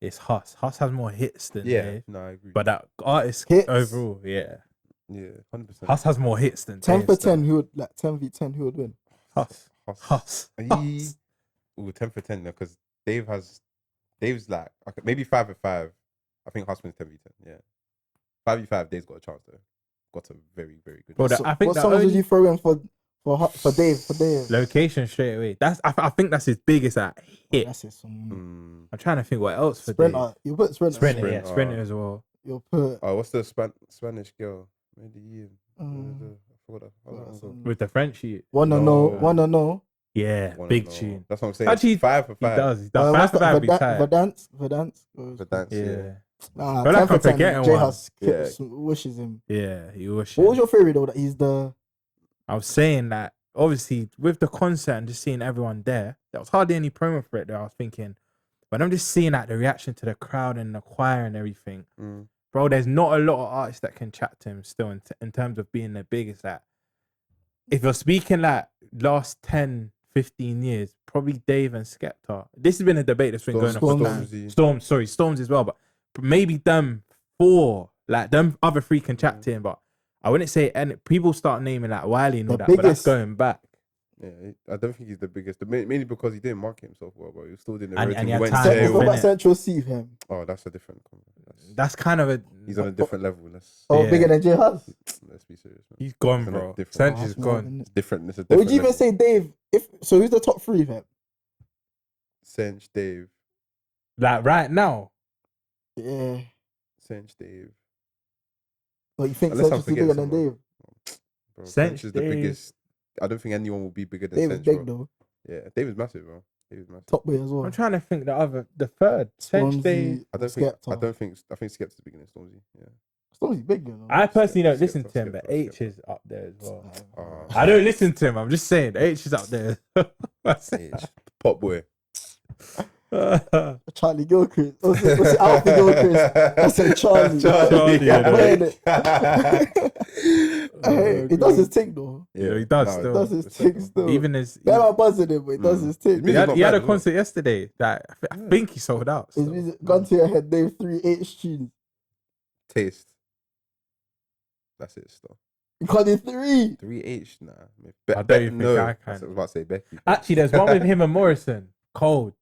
it's Huss. Huss has more hits than Dave. No, I agree. But that artist Hits? overall, yeah. Yeah, 100%. Huss has more hits than 10 Dave for still. 10, who would, like, 10v10, who would win? Huss. Huss. Huss. Ooh, 10 for 10, because Dave's like, okay, maybe 5 for 5. I think Huss wins 10v10, yeah. 5v5, Dave's got a chance, though. Got a very, very good Bro, chance. I think what the songs only would you throw in for Dave? For Dave? location straight away. I think that's his biggest hit. That's his song. I'm trying to think what else for Sprinter. Dave. You put Sprinter. Sprinter, yeah, Sprinter as well. You'll put. Oh, what's the Spanish girl? I forgot With the Frenchie. Wanna know. Yeah, big tune. That's what I'm saying. Actually, 5 for 5. He does. 5 for 5 be tight. Verdance. Yeah. Nah, But 10 I'm for 10. forgetting J one. Hus Yeah. wishes him. Yeah, he wishes. What was your favorite though? That he's the. I was saying that obviously with the concert and just seeing everyone there was hardly any promo for it though. I was thinking, but I'm just seeing like the reaction to the crowd and the choir and everything. Bro, there's not a lot of artists that can chat to him still in terms of being the biggest. Like, if you're speaking like last 10, 15 years, probably Dave and Skepta. This has been a debate that's been going on for time. Storms as well, but maybe them 4, like them other 3 can chat to him, but I wouldn't say, and people start naming like Wiley and all that, but that's going back. Yeah, I don't think he's the biggest. Mainly because he didn't market himself well, but he was still doing the And road. he He went had to time. jail. What about Central C him? Oh, that's a different. That's kind of a. He's on a different level. Bigger than J Hus? Let's be serious, man. He's gone, It's on a bro. different- Sanji's Oh, gone. It's different. It's a What different would you even level. say, Dave? Who's the top 3 of him? Senj, Dave. Like right now. Yeah. Senj, Dave. What you think Unless I'm Central C bigger forgetting than Dave? Bro, Senj, Senj is the Dave. biggest. I don't think anyone will be bigger than Dave is Senj, big bro. though. Yeah, Dave is massive, bro. Dave is massive. Top boy as well. I'm trying to think the third. Senj Dave. I think Skepta's bigger than Stormzy. Yeah. Stormzy's big, you know. I personally don't listen to him, but H is up there as well. I don't listen to him. I'm just saying H is up there. Pop boy. Charlie Gilchrist. What's it? Alfie Gilchrist. I said Charlie. Charlie, I'm yeah. playing it. He does his thing though. Yeah, he does He still. does his thing still. Even his. They're not buzzing him, but he does his thing. He had not a bad as well. concert yesterday that I think he sold out. His still. music, gun to your head, name 3 H tunes. Taste. That's it, stuff. You can't do 3. 3H, nah. I don't even think I can. I was about to say Becky. Actually, there's one with him and Morrison. Cold.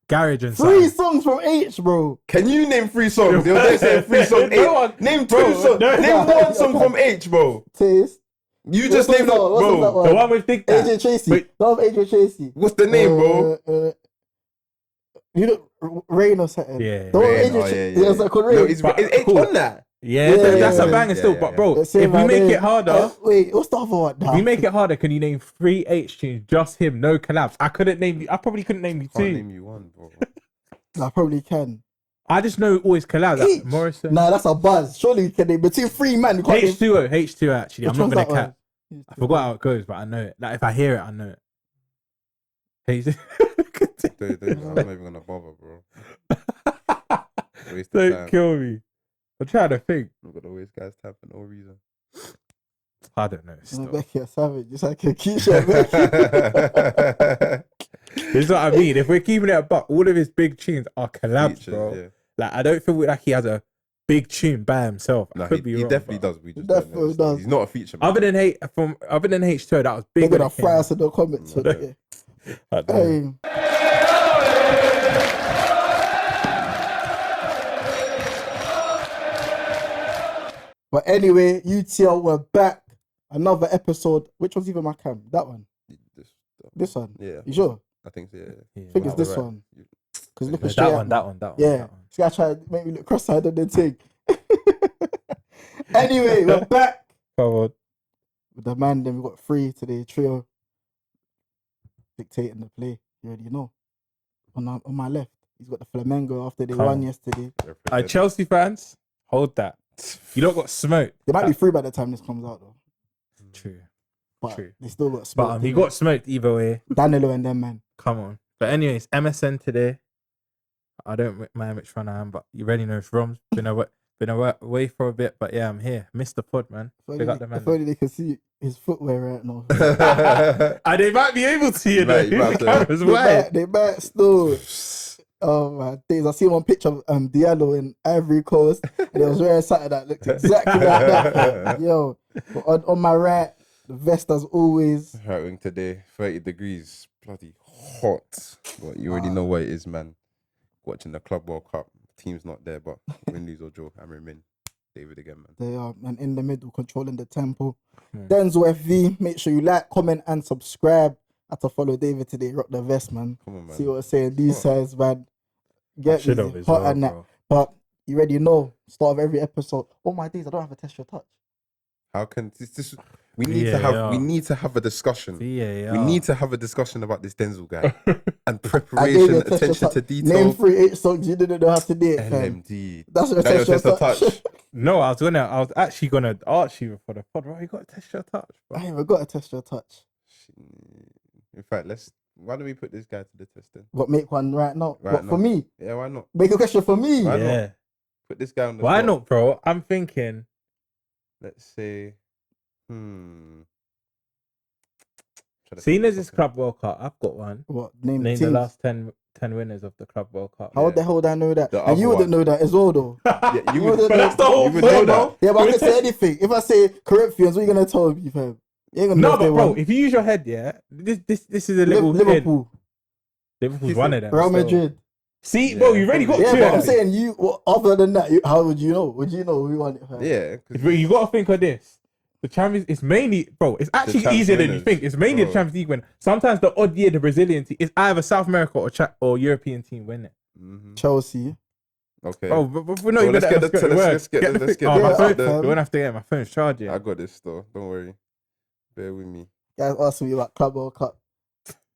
Garage and 3 something. songs from H, bro. Can you name 3 songs? They were saying 3 songs. No one- Name 2 bro, songs. no, Name 1 song from H, bro. Taste. You just named that, What's that bro. one? The one with Dick Dan. AJ Tracy. Wait. Love AJ Tracy. What's the name, bro? You know, Rain or something. Yeah. The one with Rain, AJ oh, Tracy. yeah. It's like called Rain. No, is H Cool. on that? Yeah, Yeah, that's yeah, a banger yeah, still. yeah, But yeah. bro, Let's if say we my make name. it harder, Wait, what's the other one? if we make it harder, can you name 3 H tunes, just him, no collabs? I probably couldn't name you Can't 2. name you 1, bro. I probably can. I just know always collabs. H. Like Morrison. Nah, that's a buzz. Surely you can name between 3 man. You can't name. H2O actually. Which I'm not one's gonna that cap. one? I forgot how it goes, but I know it. Like if I hear it, I know it. H. I'm not even gonna bother, bro. Waste of Don't time. kill me. I'm trying to think. I'm gonna waste guys' time for no reason. I don't know. Still. Becky a savage. Just like a Keisha. Becky. This is what I mean. If we're keeping it a buck, all of his big tunes are collabs, Features, bro. yeah. Like I don't feel like he has a big tune by himself. I No, could be he wrong, definitely but- does. We just Definitely don't know. does. He's not a feature, man. Other than H2O, that was They're big. gonna fry us in the comments. So Yeah. Hey. But anyway, UTL, we're back. Another episode. Which one's even my cam? That one. This one. Yeah. You sure? I think so, yeah. I think it's this one. Because looking straight That at one, me. that one. Yeah. That one. This guy tried to make me look cross-eyed on the thing. Anyway, we're back Forward. with the man. Then we got 3 today. Trio dictating the play. You already know. On my left, he's got the Flamengo after they Come won on. yesterday. Chelsea fans, hold that. You don't got smoked. They might be 3 by the time this comes out though. True. But True. they still got smoked. But he got smoked either way. Danilo and them, man. Come on. But anyways, MSN today. I don't mind which one I am, but you already know it's Romz. Been away for a bit, but yeah, I'm here. Mr. Pod, man. Big up the man. If only they can see his footwear right now. And they might be able to, you know. Right, you might have to- The camera's wide. They might still. Oh my days! I seen one picture of Diallo in Ivory Coast, and it was wearing something that looked exactly like that. Fam. Yo, but on my right, the vest as always. Hurting today, 30 degrees, bloody hot. But you already know what it is, man. Watching the Club World Cup, team's not there, but win, lose or draw, I'm in. David again, man. They are, man, in the middle, controlling the tempo. Denzel FV, make sure you like, comment, and subscribe. I had to follow David today. Rock the vest, man. Come on, man. See what I'm saying? These sides, man. Get me hot well, and that. Bro. But you already know, start of every episode. Oh my days, I don't have a test your touch. How can this? We need to have a discussion. VAR. We need to have a discussion about this Denzel guy and preparation, attention to detail. Name 3 8 songs you didn't know how to do it. LMD. That's your test your touch. No, I was actually gonna ask you for the pod. Right, you got to test your touch, bro. I ain't even got to test your touch. In fact, why don't we put this guy to the test then? What, make one right now? Right now. For me? Yeah, why not? Make a question for me? Why Yeah. not? Put this guy on the Why spot. not, bro? I'm thinking. Let's say, Seeing as this Club World Cup, I've got one. What, name the teams? last 10 winners of the Club World Cup. How the hell would I know that? The And you other wouldn't know that as well, though. Yeah, you would- would. but that's the whole you would thing, know bro. that. Yeah, but I can say anything. If I say Corinthians, what are you going to tell me, fam? You ain't gonna know No, if they but bro, won. if you use your head, yeah, this is a little Liverpool, Liverpool's one of them. Real still. Madrid. See, bro, you already got Yeah, two. but I'm of them. saying you. Well, other than that, how would you know? Would you know who won it? Fam? Yeah, But you got to think of this. The Champions, it's mainly, bro, it's actually champs easier than you winners, think. It's mainly the bro. Champions League win. Sometimes the odd year, the Brazilian team, it's either South America or European team win it. Chelsea. Okay. Oh, but we're not Well, even let's at get the the- word. let's get Get the- the let's thing- get oh, the- my phone, fam. you won't have to get my phone's charging. I got this though. Don't worry. Bear with me. Guys asking me about Club World Cup.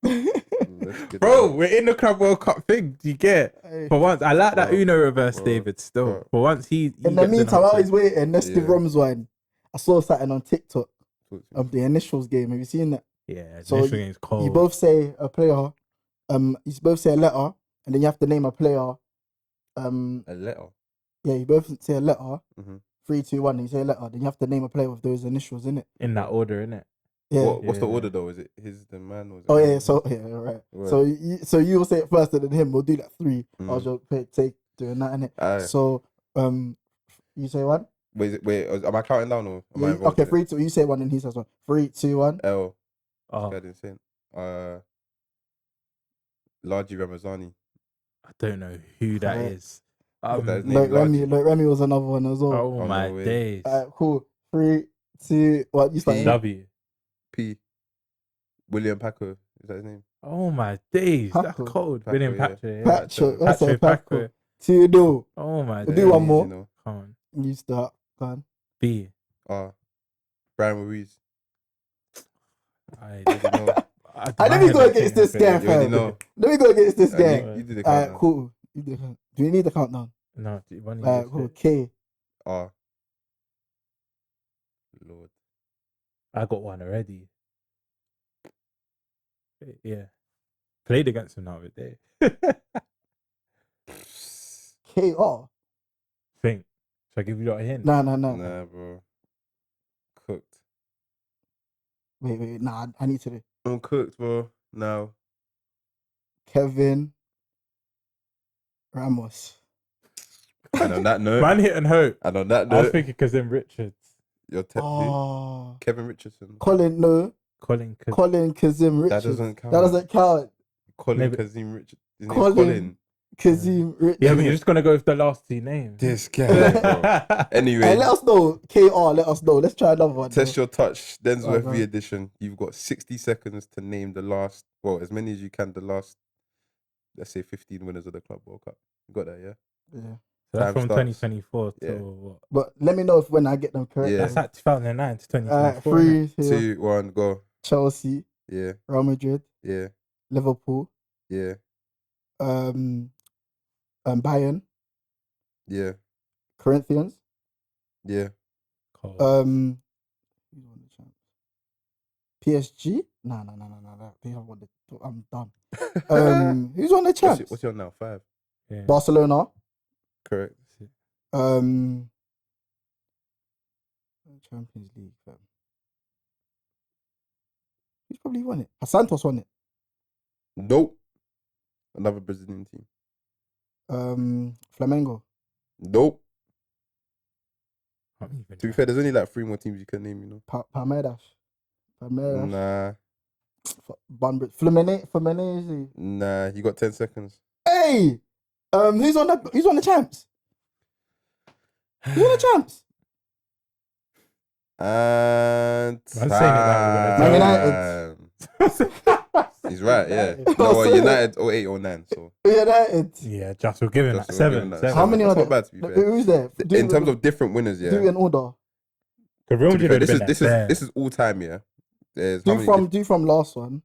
Let's get Bro, that. we're in the Club World Cup thing. Do you get? Hey. For once, I like that Bro, Uno reverse, bro, David. Still, bro. for once, he In the gets meantime, I answer. was waiting. Let's do Yeah. Romz one. I saw something on TikTok Talk to me. of the initials game. Have you seen that? Yeah, So this game's cold. You both say a player. You both say a letter, and then you have to name a player. A letter. Yeah, you both say a letter. Mhm. 3, 2, 1. And you say a letter. Then you have to name a player with those initials in it. in that order, innit? Yeah. What's the Yeah. order though? Is it his the man or is it Oh yeah. mine? So yeah, right. Right. So you will say it first, and then him. We'll do like 3. Mm. I'll just take doing that in it. Aye. So you say 1. Wait, am I counting down or am I Yeah, involved okay, in it? 3, 2. You say 1, and he says 1. 3, 2, 1. L. Oh, This guy didn't say it. Largy Ramazani. I don't know who that Correct. is. That is Look, Largy. Remy was another one as well. Oh Oh, my no way. days. Cool. 3, 2, 1. You start. P. W. P. William Paco. Is that his name? Oh my days. That's Paco. cold. Paco, William yeah. Patrick. Yeah. Patrick. That's Patrick a Paco. Paco. 2, no. Oh my We'll days. do one Easy, more. you know. Come on. You start. Go on. B. Brian Ruiz. I Let me go against this guy, You already fam. know. Let me go against this guy. You did the Alright, countdown. cool. You did the count. Do we need the countdown? No, one of Alright, you cool. said. K. R. Lord. I got one already. Yeah. Played against him the other day. K-R. Think. Should I give you a hint? Nah. Nah, bro. Cooked. Wait. Nah, I need to do. I'm cooked, bro. Now. Kevin Ramos. And on that note, Man hit and hope. and on that I was note, thinking Kazim Richards. you're Oh. Kevin Richardson. Colin Kazim That Richards. doesn't count. That doesn't count. Colin Maybe- Kazim Richard. His name's Colin. Colin. Kazim Richards. Yeah, but you're just going to go with the last 2 names. This guy, bro. Anyway, Hey, let us know. KR, let us know. Let's try another one. test your touch. Denzel Alright, FV bro. edition. You've got 60 seconds to name the last, well, as many as you can, the last, let's say 15 winners of the Club World Cup. You got that, yeah? Yeah. So that's Time from starts. 2024 to Yeah. what? But let me know if when I get them correct. Yeah. That's at 2009 to 2024. 3, 2, 1, go. Chelsea, Yeah, Real Madrid, yeah, Liverpool, yeah, Bayern, yeah, Corinthians, yeah. Cold. who won the champs? PSG? No. They have won the. I'm done. Who's won the champs? What's your now? 5. Yeah. Barcelona. Correct. Champions League. Fam. Who's probably won it? Santos won it. Nope. Another Brazilian team. Flamengo. Nope. Can't even- To be fair, there's only like 3 more teams you can name, you know. Palmeiras. Nah, Fluminense. nah, you got 10 seconds. Hey, who's on the champs? Who's on the champs? And I'm saying it like we're time. He's right, yeah. No, well, United 08 or 09, so United. Yeah, just we're giving that we're 7. giving that 7. How many That's are not there? bad, to be fair. Who's there? In terms of different winners, yeah. Do it in order. Because Real To be Madrid fair, would have been there. this is all time, yeah. There's how many Do from last one.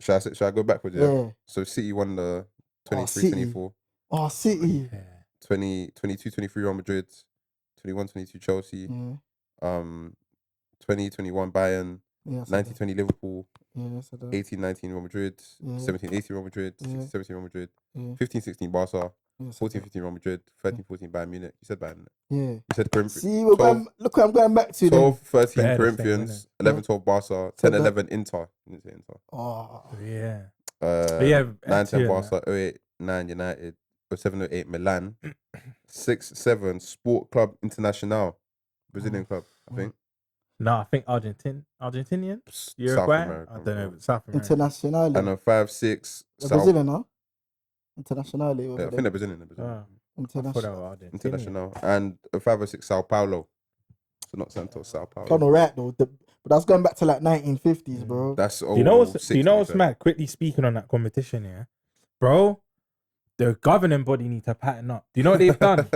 should I go backwards, Yeah. yeah? So City won the 23, City. 24, Oh, City. Yeah. 20, 22, 23 Real Madrid, 21, 22 Chelsea, Yeah. 20, 21 Bayern, Yeah. 19, 20 Liverpool, Yeah. So 18, 19 Real Madrid, Yeah. 17, 18 Real Madrid, Yeah. 16, 17 Real Madrid, Yeah. 15, 16 Barca, Yeah. 14, 15 Real Madrid, 13, 14 Bayern Munich. You said Bayern. Yeah. You said Corinthians. See, we're 12, going, look where I'm going back to. 12, 13 Better the same Corinthians, winners. 11, 12 Barca, 10, 11 Inter. You didn't say Inter. Oh. Yeah. Yeah, yeah, 9, 10 Actia, Barca, 08, 9 United, 07, 08 Milan, 6, 7 Sport Club Internacional, Brazilian club, I think. No, I think Argentinian? South Uruguay? America. I don't know. bro. South America. International. And then 5, 6 They're South. Brazilian, huh? International. Yeah, I think they're Brazilian. Oh, I thought they International. were Argentinian. International. And 5 or 6 Sao Paulo. So not Santos, Sao Paulo. Kind of right though. But that's going back to like 1950s, bro. That's Do you know what's, 06, do you know to be what's fair. mad? Quickly speaking on that competition, yeah? Bro, the governing body need to pattern up. Do you know what they've done?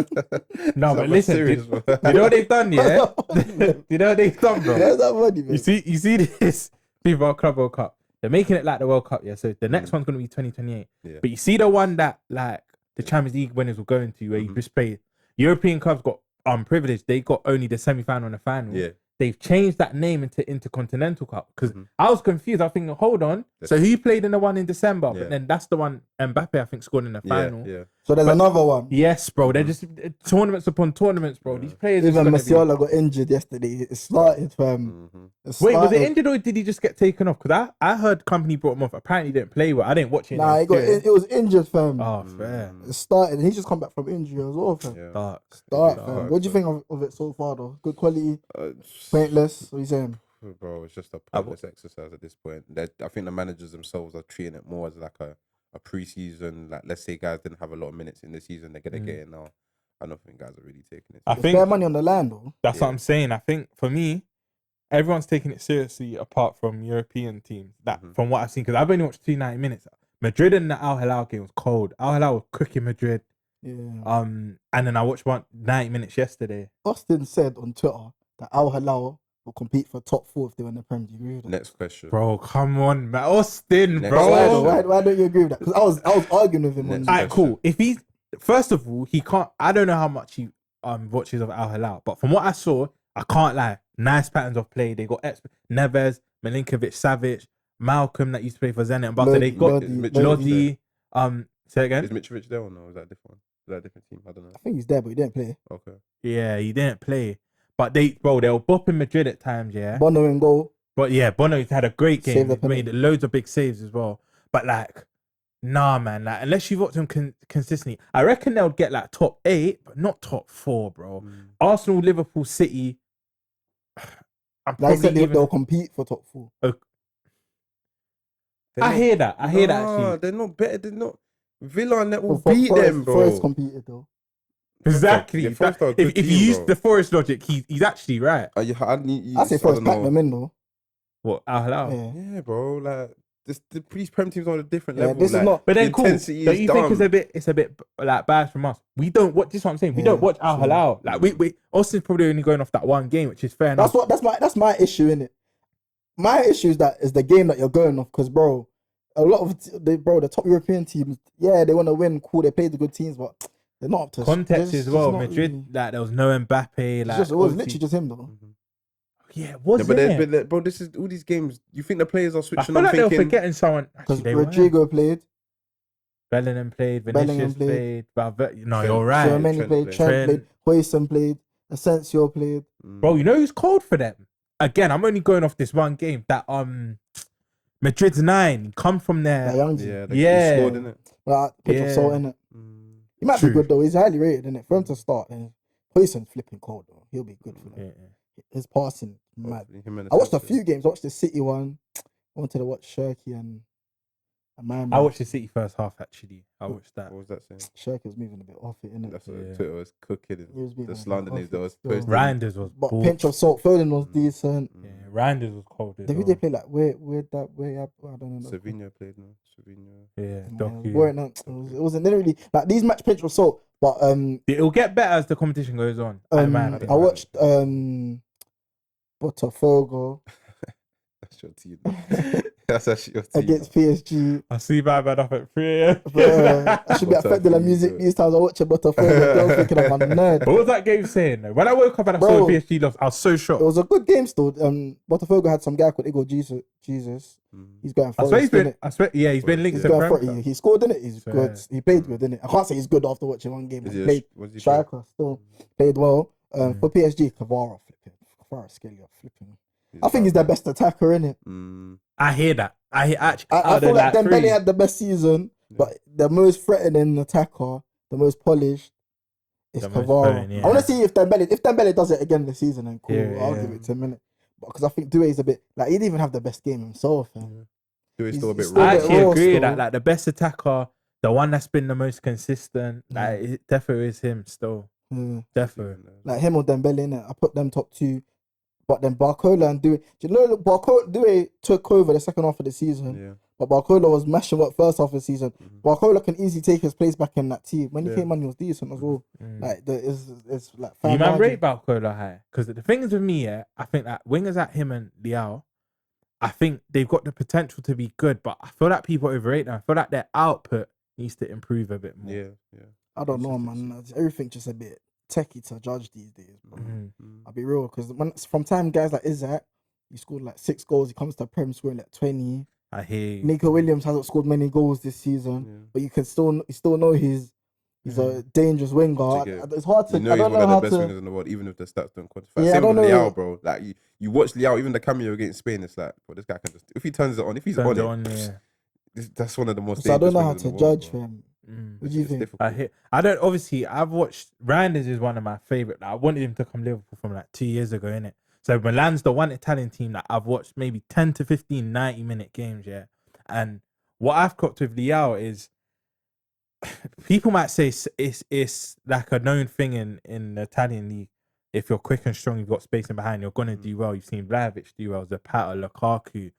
No, but listen, serious, do you know what they've done, yeah? Do you know what they've done, bro? Where's that money, man? You see this FIFA Club World Cup. They're making it like the World Cup, yeah. So the next one's gonna be 2028. Yeah. But you see the one that like the Champions League winners will go into, where you just play. European clubs got privileged. They got only the semi-final and the final. Yeah. They've changed that name into Intercontinental Cup because I was confused. I was thinking, hold on. So he played in the one in December, Yeah. but then that's the one Mbappe I think scored in the final. Yeah. So there's another one. Yes, bro. They're just tournaments upon tournaments, bro. These players. Even are just Musiala got injured yesterday. It started, fam. Wait, was it injured or did he just get taken off? Because I heard company brought him off. Apparently, he didn't play well. I didn't watch it. Nah, it was injured, fam. Oh, fair. It started, and he's just come back from injury as well, fam. Yeah. Dark. Fam. What do you think of it so far, though? Good quality, Uh, pointless. What are you saying? Bro, it's just a pointless exercise at this point. I think the managers themselves are treating it more as like a pre-season. Like, let's say guys didn't have a lot of minutes in the season, they're gonna get it now. I don't think guys are really taking it. I There's think bare money on the line, though. that's what I'm saying. I think for me, everyone's taking it seriously apart from European teams. That from what I've seen, because I've only watched 90 minutes. Madrid and the Al Hilal game was cold. Al Hilal was cooking Madrid. Yeah. And then I watched 90 minutes yesterday. Austin said on Twitter that Al Hilal will compete for top 4 if they win the Premier League. Agree with that? Next question. Bro, come on, man. Austin, Next bro. question. Why don't you agree with that? Because I was arguing with him on Next All right, cool. If he's first of all, he can't. I don't know how much he watches of Al Hilal, but from what I saw, I can't lie. Nice patterns of play. They got Neves, Milinkovic, Savic, Malcolm that used to play for Zenit and Barca. They got Lodi. Say again. Is Mitrovic there or no? Is that a different one? Is that a different team? I don't know. I think he's there, but he didn't play. Okay. Yeah, he didn't play, but they were bopping Madrid at times. Yeah, Bono in goal. but yeah, Bono's had a great game. Saved the He made loads of big saves as well. But like, nah, man. Like, unless you've watched him consistently, I reckon they'll get like top 8, but not top 4, bro. Arsenal, Liverpool, City. I'm Like I said, probably they'll compete for top 4. I hear that. I hear that actually. They're not better. They're not. Villa and that will For beat Forest, them, bro. Forest competed though. Exactly. Yeah, Forest are a good If you team, use bro. the Forest logic, he's actually right. I say Forest pack them in though. What, Al Hilal? Yeah. Yeah, bro. Like these Prem teams are on a different Yeah, level. this is like, not- But then the cool. intensity Don't is you think dumb. it's a bit like bad from us? We don't watch. This is what I'm saying. We Yeah, don't watch Al true. Hilal. Like we Austin's probably only going off that one game, which is fair enough. That's my issue in it. My issue is the game that you're going off because bro, a lot of the top European teams, yeah, they want to win. Cool, they play the good teams, but they're not up to Context just- as well. just not Madrid, really- like there was no Mbappe. Like it was obviously- literally just him though. yeah, was but it? bro, this is all these games. You think the players are I switching feel on like they were thinking? forgetting someone. Because Actually, they weren't. Rodrigo played, Bellingham played, Bellingham Vinicius played. played. No, Trent- you're right. Tchouaméni Trent played, played. Trent played, Huijsen played, Asensio played. Bro, you know who's cold for them? Again, I'm only going off this one game. That Madrid's 9 come from That there. young G. Yeah, Yeah. He scored, innit? Like, pitch of Yeah. salt in it. He might True. be good though. He's highly rated, isn't it? For him to start, and Hoyson's flipping cold though. He'll be good for them. Yeah. His passing, mad. Hopefully him and I watched a Asensio. few games. I watched the City one. I wanted to watch Shirky and my man. I watched the City first half actually. I watched that. What was that saying? Shirky was moving a bit off it, innit? That's what Yeah. Twitter was cooking. He was being The a bit slander off names that it was still. posted. Reinders was But ball. pinch of salt. Foden was decent. Yeah, Reinders was cold. as Then who well. they play like where that way up? I don't know. Savinho played now. Savinho. Yeah, It Doku. wasn't really like these match pinch of salt. But It'll get better as the competition goes on. I man. watched Botafogo That's your team. That's actually your team. against PSG. I see my man up at 3 a.m. I should be affected the music these times. I watch Botafogo. I'm thinking I'm a nerd. What was that game saying though? When I woke up and I saw PSG lost, I was so It shocked. was a good game still. Botafogo had some guy called Igor Jesus. He's going for He's been linked He's to going for Prem. He scored, didn't it? He's So, good. He played good, didn't it? I can't say he's good after watching one game. Was He he played was he striker still. Played well. For PSG, Kvara flipping. I think he's their best attacker, innit? I hear that. I feel like Dembele had the best season, but the most threatening attacker, the most polished, is The most Kvara. potent, yeah. I want to see if Dembele does it again this season, and cool, Yeah, I'll yeah. give it to him, innit? Because I think Doué's a bit like he didn't even have the best game himself. Man. He's still a bit he's raw. I bit actually raw agree still. that like the best attacker, the one that's been the most consistent, like it definitely is him still. Yeah. Definitely. Like him or Dembele, innit? I put them top two. But then Barcola and Doué, do you know Doué took over the second half of the season? Yeah. But Barcola was mashing what first half of the season. Barcola can easily take his place back in that team. When he came on, he was decent as well. Like it's like You fine man margin. rate Balcola high because the thing is with me, yeah, I think that wingers at him and Liao, I think they've got the potential to be good, but I feel like people overrate them. I feel like their output needs to improve a bit more. Yeah. I don't know, man. Everything just a bit techie to judge these days, bro. I'll be real, because from time guys like Isaac, he scored like 6 goals. He comes to Prem scoring like 20. I hear you. Nico Williams hasn't scored many goals this season, but you still know he's a dangerous winger. It's hard to. You know I he's don't one know of how the best to. wingers in the world, even if the stats don't quantify. Yeah, I Same don't with know. Liao, bro. Like you watch Liao, even the cameo against Spain, it's like, bro, this guy can just, if he turns it on, if he's Turns on it, yeah. that's one of the most. So I don't know how dangerous to wingers in the world, judge bro. him. What do you think? Difficult. I don't. Obviously, I've watched. Reinders is one of my favorite. Like, I wanted him to come Liverpool from like 2 years ago, innit? So Milan's the one Italian team that I've watched maybe 10 to 15 90-minute games, yeah. And what I've clocked with Liao is people might say it's like a known thing in the Italian league. If you're quick and strong, you've got space in behind, you're gonna do well. You've seen Vlahovic do well, Zapata, Lukaku.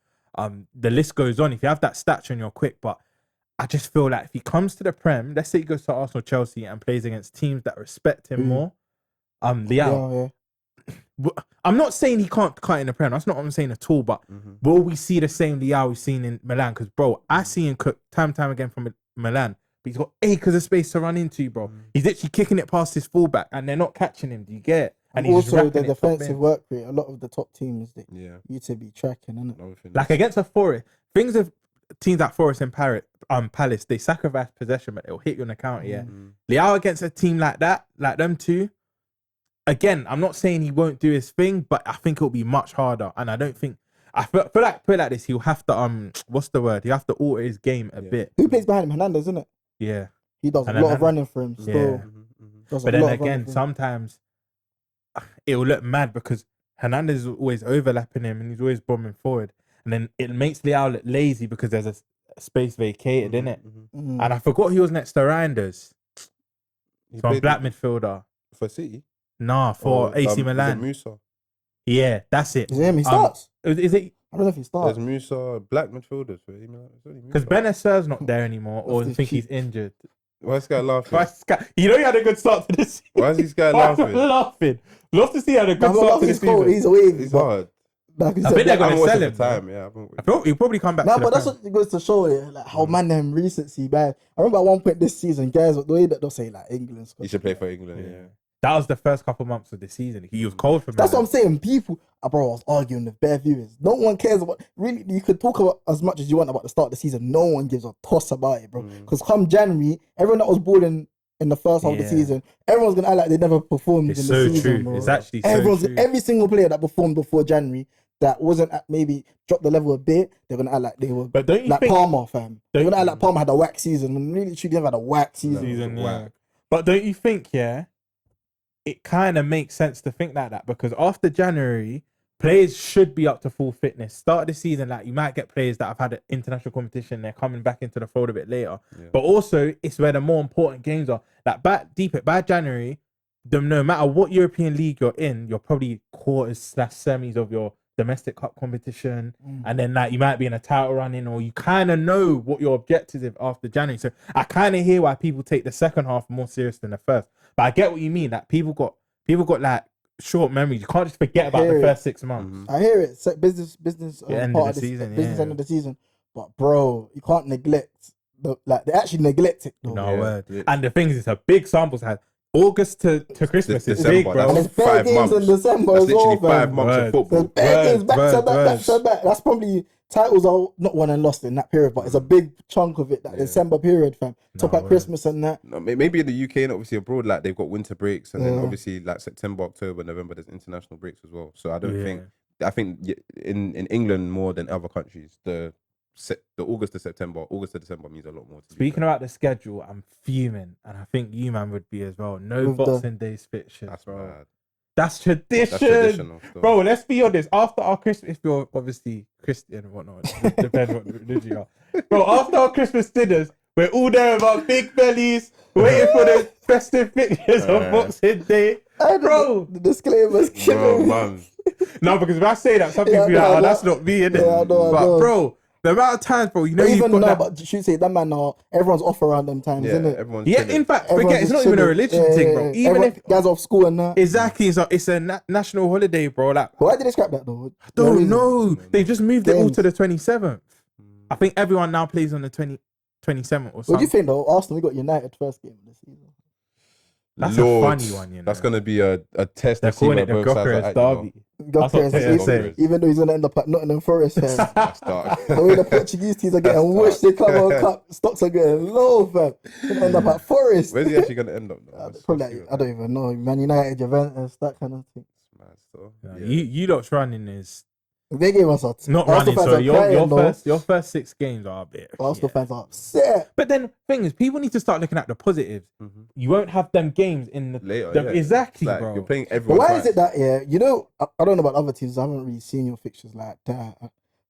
The list goes on. If you have that stature and you're quick, but I just feel like if he comes to the Prem, let's say he goes to Arsenal, Chelsea, and plays against teams that respect him more, Liao. I'm not saying he can't cut in the Prem. That's not what I'm saying at all. But will we see the same Liao we've seen in Milan? Because, bro, I see him cook time and time again from Milan. But he's got acres of space to run into, bro. He's literally kicking it past his fullback, and they're not catching him. Do you get it? And he's also, wrapping the it top defensive in. work rate, a lot of the top teams that Yeah. to be tracking, innit? Like against a Forest, things of teams like Forest and Palace, they sacrifice possession, but they'll hit you on the counter. Yeah, Liao against a team like that, like them two. Again, I'm not saying he won't do his thing, but I think it'll be much harder. And I don't think I feel like put it like this, he'll have to what's the word? He'll have to alter his game a bit. Who plays behind him? Hernandez, isn't it? Yeah, He does a lot of running for him. Still, does a but then lot of running again, for him. sometimes it will look mad because Hernandez is always overlapping him and he's always bombing forward, and then it makes Liao look lazy because there's a space vacated in it. And I forgot he was next to Reinders. From black midfielder. for City. Nah, for AC Milan. Musa. Yeah, that's it. Is it him? He starts. Is it I don't know if he starts. There's Musa, black midfielders for because Benacer's not there anymore, or I That's think cheap. he's injured? Why is this guy laughing? You know he had a good start to this season. Why is this guy Why am I laughing? laughing? Love to see he had a good start to this He's cold. season. He's away. It's hard. Like you I said, think they're I gonna haven't watched sell it him. for time. Yeah, I thought he'll probably come back. No, to but the that's Prem. what goes to show you, like how man them recency, man. I remember at one point this season, guys, the way that they'll say like England. You Scotland, should play for England. Yeah. That was the first couple months of the season. He was cold for me. That's what I'm saying. People, bro, I was arguing with bare viewers. No one cares about. Really, you could talk about as much as you want about the start of the season. No one gives a toss about it, bro. Because come January, everyone that was balling in the first half of the season, everyone's gonna act like they never performed It's in so the season, true. bro. It's actually Everyone's so true. every single player that performed before January that wasn't at maybe dropped the level a bit, they're gonna act like they were. But don't you like think Palmer, fam? They're gonna act like Palmer had a whack season when really truly never had a whack season. yeah. But don't you think, yeah, it kind of makes sense to think like that, because after January, players should be up to full fitness. Start of the season, like you might get players that have had an international competition, they're coming back into the fold a bit later. Yeah. But also, it's where the more important games are. Like by January, no matter what European league you're in, you're probably quarters/semis of your domestic cup competition, and then like you might be in a title running, or you kind of know what your objectives is after January. So I kind of hear why people take the second half more serious than the first. But I get what you mean. Like people got like short memories. You can't just forget about the first 6 months. I hear it. So business end part of the season, business end of the season. But bro, you can't neglect they actually neglect it though. No word. And the thing is, it's a big sample size. August to Christmas is big, bro. And there's bare games in December as well, literally 5 months of football. There's bare games back to back. That's probably titles are not won and lost in that period, but it's a big chunk of it, that December period, fam. Top at Christmas and that. No, maybe in the UK and obviously abroad, like they've got winter breaks, and then obviously like September, October, November, there's international breaks as well. So I think in England more than other countries, the August to December means a lot more. Speaking about the schedule, I'm fuming, and I think you man would be as well. No Boxing Day's fixtures, That's bro. mad. That's tradition. That's traditional still. Bro, let's be honest. After our Christmas, if you're obviously Christian and whatnot, depends what religion you are. Bro, after our Christmas dinners, we're all there with our big bellies, waiting for the festive pictures of Boxing Day. Bro, the disclaimers. Bro, man. No, because if I say that, some people be like, oh, that's not me, innit? Yeah, I know. But bro, the amount of times, bro, you know, even now, that... but you should say that man now, everyone's off around them times, isn't it? In fact, forget, it's not even a religion thing, bro. Even if guys off school and that. Exactly, it's a national holiday, bro. Like, why did they scrap that though? I don't know. They just moved it all to the 27th. I think everyone now plays on the 27th or something. What do you think though? Arsenal, we got United first game of the season. That's a funny one, you know. That's gonna be a test. They're calling it the Gokras Derby. Even though he's gonna end up at Nottingham Forest. The way the Portuguese teams are getting whooshed, they come on cup, stocks are getting low, fam. Gonna end up at Forest. Where's he actually gonna end up though? Probably, I don't even know. Man United, Juventus, that kind of thing. You lot's running is they gave us not running. So your first 6 games are a bit. Arsenal fans are upset. But then thing is, people need to start looking at the positives. You won't have them games in the later. Exactly, like, bro. You're playing everyone. But why is it that you know? I don't know about other teams. I haven't really seen your fixtures like that.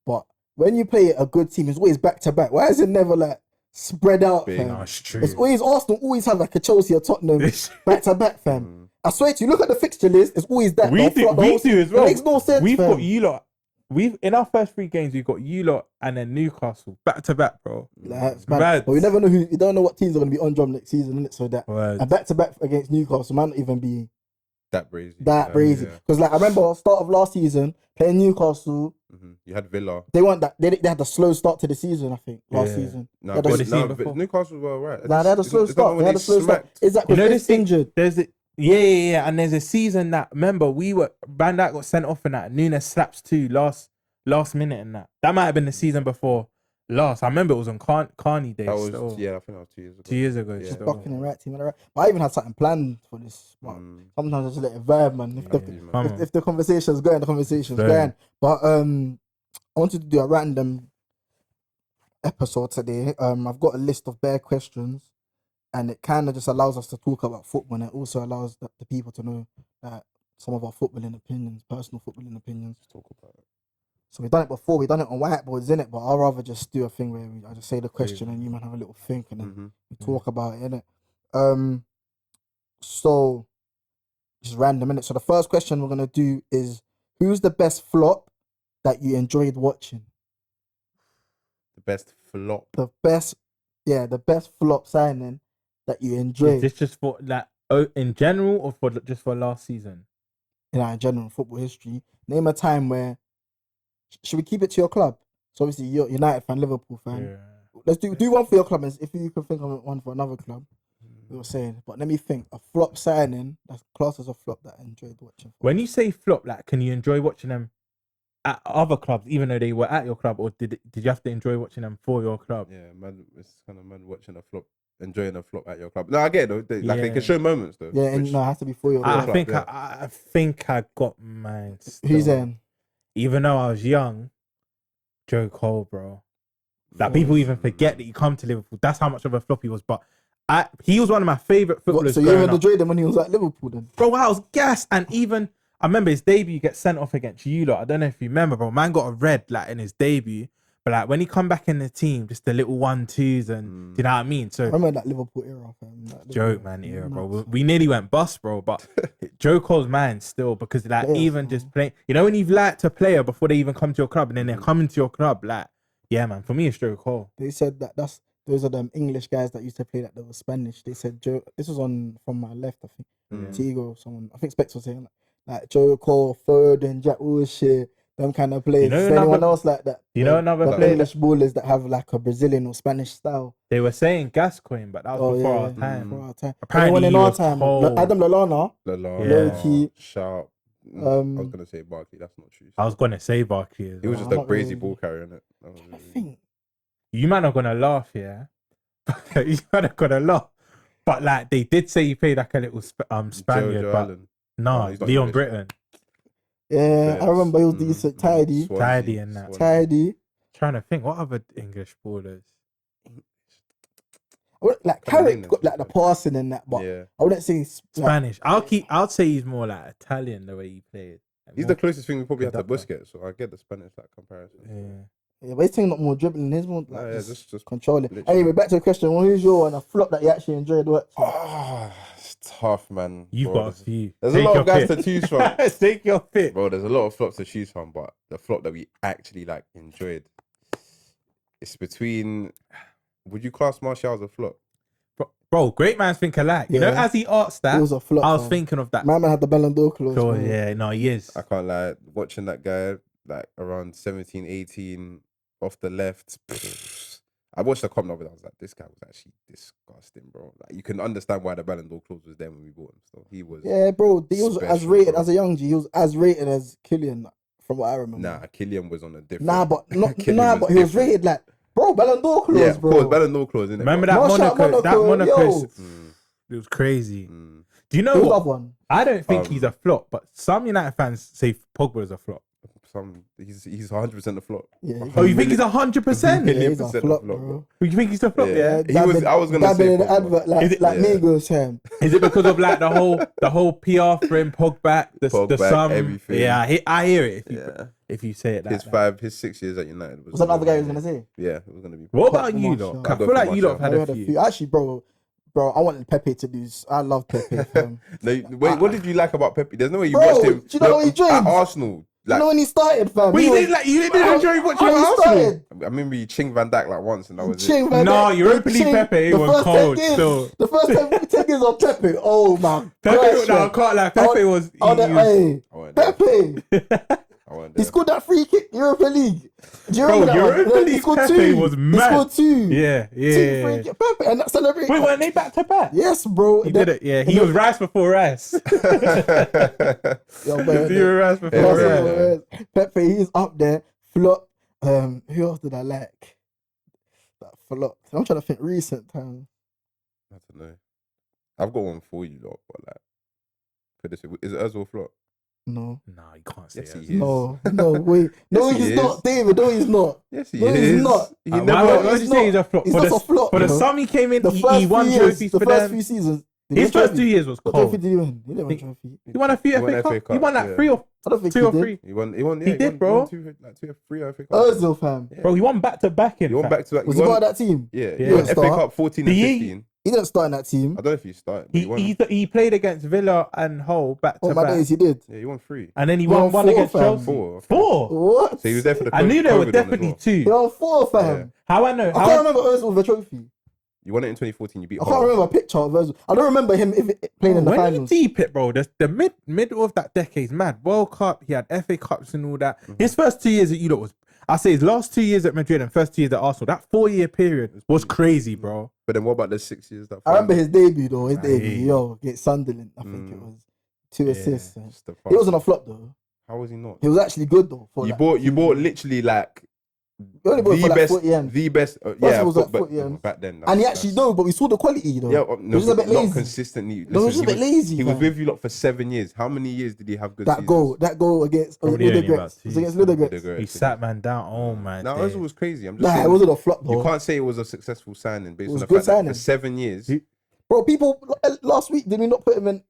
But when you play a good team, it's always back to back. Why is it never like spread out, fam? No, it's true. It's always Arsenal. Always have like a Chelsea or Tottenham back to back, fam. I swear to you, look at the fixture list. It's always that. We do as well. It makes no sense. We've fam. got you lot. In our first 3 games, we've got you lot and then Newcastle back to back, bro. Like, but we never know you don't know what teams are going to be on drum next season, innit? So that and back to back against Newcastle might not even be that brazy. Because like I remember start of last season playing Newcastle. You had Villa. They weren't that. They had a slow start to the season. I think last season. Newcastle were alright. Nah, they had a slow start. They had a slow start. Is that because they're injured? Yeah. And there's a season that, remember, Van Dijk got sent off in that. Nunes slaps 2 last minute in that. That might have been the season before last. I remember it was on Carney Day. That was, I think that was 2 years ago. 2 years ago. Just fucking the right team. But I even had something planned for this. But sometimes I just let it vibe, man. If the conversation's going, the conversation's going. But I wanted to do a random episode today. I've got a list of bare questions. And it kind of just allows us to talk about football, and it also allows the people to know some of our footballing opinions, personal footballing opinions. Talk about it. So we've done it before. We've done it on whiteboards, innit? But I'd rather just do a thing where I just say the question and you might have a little think and then we talk about it, innit? So just random, innit? So the first question we're gonna do is, who's the best flop that you enjoyed watching? The best flop. The best flop signing that you enjoyed. Is this just for like in general or for just for last season? In general football history. Name a time where. Should we keep it to your club? So obviously you're United fan, Liverpool fan. Yeah. Let's do one for your club. If you can think of one for another club, we were saying. But let me think. A flop signing that's classed as a flop that I enjoyed watching. When you say flop, like, can you enjoy watching them at other clubs, even though they were at your club, or did you have to enjoy watching them for your club? Yeah, man, it's kind of man watching a flop, enjoying a flop at your club. No, I get it though. They can show moments though. Yeah, and it has to be for your club. I think I got mine. Who's in? Even though I was young, Joe Cole, bro. That people even forget that you come to Liverpool. That's how much of a flop he was. But He was one of my favorite footballers. So you growing even up. enjoyed him when he was at Liverpool then? Bro, I was gassed. And even, I remember his debut gets sent off against you lot. I don't know if you remember, bro. Man got a red like in his debut. But like when he come back in the team, just the little 1-2s and do you know what I mean? So I remember that Liverpool era, fam. That joke Liverpool man era, bro. nuts. We nearly went bust, bro. But Joe Cole's man still, because like Players, even bro. just playing, you know, when you've liked a player before they even come to your club, and then they're coming to your club, like, yeah, man. For me, it's Joe Cole. They said that those are them English guys that used to play that were Spanish. They said Joe. This was on from my left, I think. Tigo or someone. I think Specs was saying like Joe Cole, Foden, Jack Wilshere, them kind of players. You know Is there anyone another- else like that? You know another The player? English ballers that have like a Brazilian or Spanish style. They were saying Gascoigne, but that was before our time. Before our time. Apparently Anyone in he our was time? cold. Adam Lallana. Low-key, Sharp. I Um, was gonna say Barkley. That's not true. I was gonna say Barkley. He was No, just a not crazy really. ball carrier, innit? I think. You man are gonna laugh, yeah. You man are gonna laugh. But like they did say he played like a little Spaniard, Joe but Allen. no, he's not Leon English. Britton, Yeah, I remember he was decent, tidy, Swansea, tidy and that. Swansea. tidy. Trying to think what other English ballers. Like Can't name Carrick them, got like the passing and that, but Yeah, I wouldn't say like, Spanish. I'd say he's more like Italian the way he played. Like, he's more- the closest thing we probably had to conductor. Busquets, so I get the Spanish like comparison. Yeah. but he's taking up more dribbling. His more Nah, like yeah, just just controlling. literally. Anyway, back to the question: who's your and a flop that you actually enjoyed watching? Oh, it's tough, man. You've Bro, got a few. There's a Take lot your of guys pick. to choose from. Take your pick. Bro, there's a lot of flops to choose from, but the flop that we actually like enjoyed, it's between. Would you class Martial as a flop? Bro, great minds think alike. You know, Yeah. as he asked that, It was a flop. I was fam. thinking of that. My man had the Ballon d'Or clause. Sure, man. yeah, no, he is. I can't lie. Watching that guy like around 17, 18 off the left. I watched the comment of it. I was like, this guy was actually disgusting, bro. Like, you can understand why the Ballon d'Or clause was there when we bought him. So he was. Yeah, bro. He was as Special, rated bro. as a young G. He was as rated as Kylian, from what I remember. Nah, Kylian was on a different. Nah, but not Kylian nah, but he was different. rated like, bro, Ballon d'Or clause, Yeah, of bro. course, Ballon d'Or clause. Innit, Remember bro? that Martial Monaco? That Monaco, Monaco. yo. It was crazy. Mm. Do you know Who's the what? other one? I don't think Um, he's a flop, but some United fans say Pogba is a flop. He's 100% a flop. Yeah, Oh, you think he's 100%? Yeah, Million he's a percent flop, a flop, bro. You think he's a flop? Yeah. He was. I was gonna dabbing say in the Pogba. advert Is it- like Yeah. Migos, Sam. Is it because of like the whole PR for him, Pogba, the Pogba, sum? everything. Yeah, I hear it Yeah. if you say it like that. His 6 years at United was. Was that another guy he was gonna say? Yeah, it was gonna be. What about Pogba, you, Martial. lot? I'll I go feel for like you lot Martial. have had a few. Actually, bro, I wanted Pepe to lose. I love Pepe. Fam. No, wait, what did you like about Pepe? There's no way you Bro, watched him. do you know what he at joined? Arsenal. You Like, know when he started, fam? Wait, He you was- didn't enjoy watching how he Arsenal? started. I remember you Ching Van Dijk like once, and that was Ching, it. man, No, that- Europa the League Ching- Pepe the was first 10 cold games- still. The first 10 games of Pepe, oh my Pepe, gosh. no, I man. can't lie. I Pepe want- was. I want- hey, I weren't there. Pepe, I weren't he there. scored that free kick, Europa League. Do you Bro, remember that Europa one? League He scored Pepe two. was He mad. scored two. Yeah, Two yeah. free kick, Pepe, and that celebrate. Wait, weren't they back to back? Yes, bro. He did it. Yeah, he and was then- rice before rice. Yo, but- He was rice before Yeah, That's rice. what it is. Pepe, he's up there. Flop. Who else did I like? That flop. I'm trying to think recent time. I don't know. I've got one for you, lot, but like, put this. Is it Özil flop? No. No, you can't say Yes, that. he is. No, wait. No, Yes, he he's is. not, David. No, he's not. Yes, he No, is. he's not. He Why never. would you he's say he's a not. flop? He's For not the, a flop, for the bro. sum he came in, The he first won few years, trophies the for first them. few seasons. Did His he win first 2 trophy? years was What trophy cold. did he win? He didn't win Think- trophy. He won a few He won FA FA Cup. He won Cup, like yeah. three or I don't think two he or did. three. He won. He won. He Yeah, did, won, bro. He won two, 3 FA Cups. Ozil, fam. Yeah. Bro, he won back to back. He won back to back. Was he part of that team? Yeah, Yeah. he won He FA didn't Cup 14 The and year- 15. He didn't start in that team. I don't know if he started. But he won. He played against Villa and Hull back On to my back, days, he did. Yeah, he won 3. and then he He won won one four, against fam. Chelsea. 4. okay. Four. What? So he was there for the. I knew there COVID were one as definitely well. He two. won 4, fam. Yeah. How I know? I can't How remember Ozil with a trophy. You won it in 2014. You beat. I Hull. can't remember a picture of Ozil. I don't remember him playing in the when finals. you deep it, bro, the middle of that decade's mad. World Cup, he had FA Cups and all that. His first 2 years at Europe was, I say his last 2 years at Madrid and first 2 years at Arsenal, that 4-year period was crazy, bro. But then what about the 6 years that? I remember his debut though. His Aye. debut, yo, against Sunderland. I think it was 2 Yeah. assists. Just the He wasn't a flop though. How was he not? He was actually good though. For You like, bought literally like You only bought it for like best, 40 M. the best. it was like but 40 M. back then. And he actually know, but we saw the quality though. Yeah, He was just a bit not lazy. consistently. No, he was just a bit lazy. He was fam. with you lot for 7 years. How many years did he have good that seasons? goal against Probably only Ludogorets. about It was two. against Ludogorets. Ludogorets. He sat man down. Oh my Now days. Ozil was crazy. I'm just Nah, saying, it wasn't a flop though. you can't say it was a successful signing based It on was the good fact that signing. for 7 years Bro, people last week did we not put him in?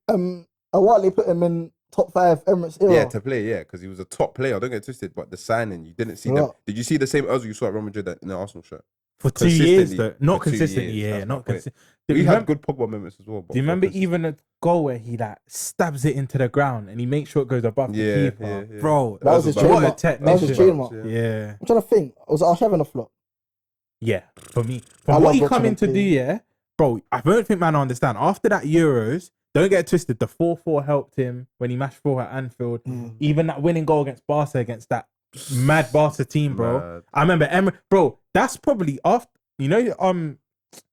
A while they put him in top 5 Emirates era. Yeah, to play, because he was a top player. Don't get twisted, but the signing, you didn't see them. Did you see the same Ozil you saw at Real Madrid in the Arsenal shirt? For 2 years, though. Not consistently, yeah, not consistently. We had good Pogba moments as well. Do you remember even a goal where he like stabs it into the ground and he makes sure it goes above the keeper? Yeah. Bro, that was his trademark. That was his trademark. Yeah. I'm trying to think. Was Arshavin a flop? Yeah, for me. From what he come in to do, bro, I don't think man understand. After that Euros, don't get it twisted, the 4-4 helped him when he mashed 4 at Anfield. Even that winning goal against Barca, against that mad Barca team, bro. Mad. I remember bro, that's probably after,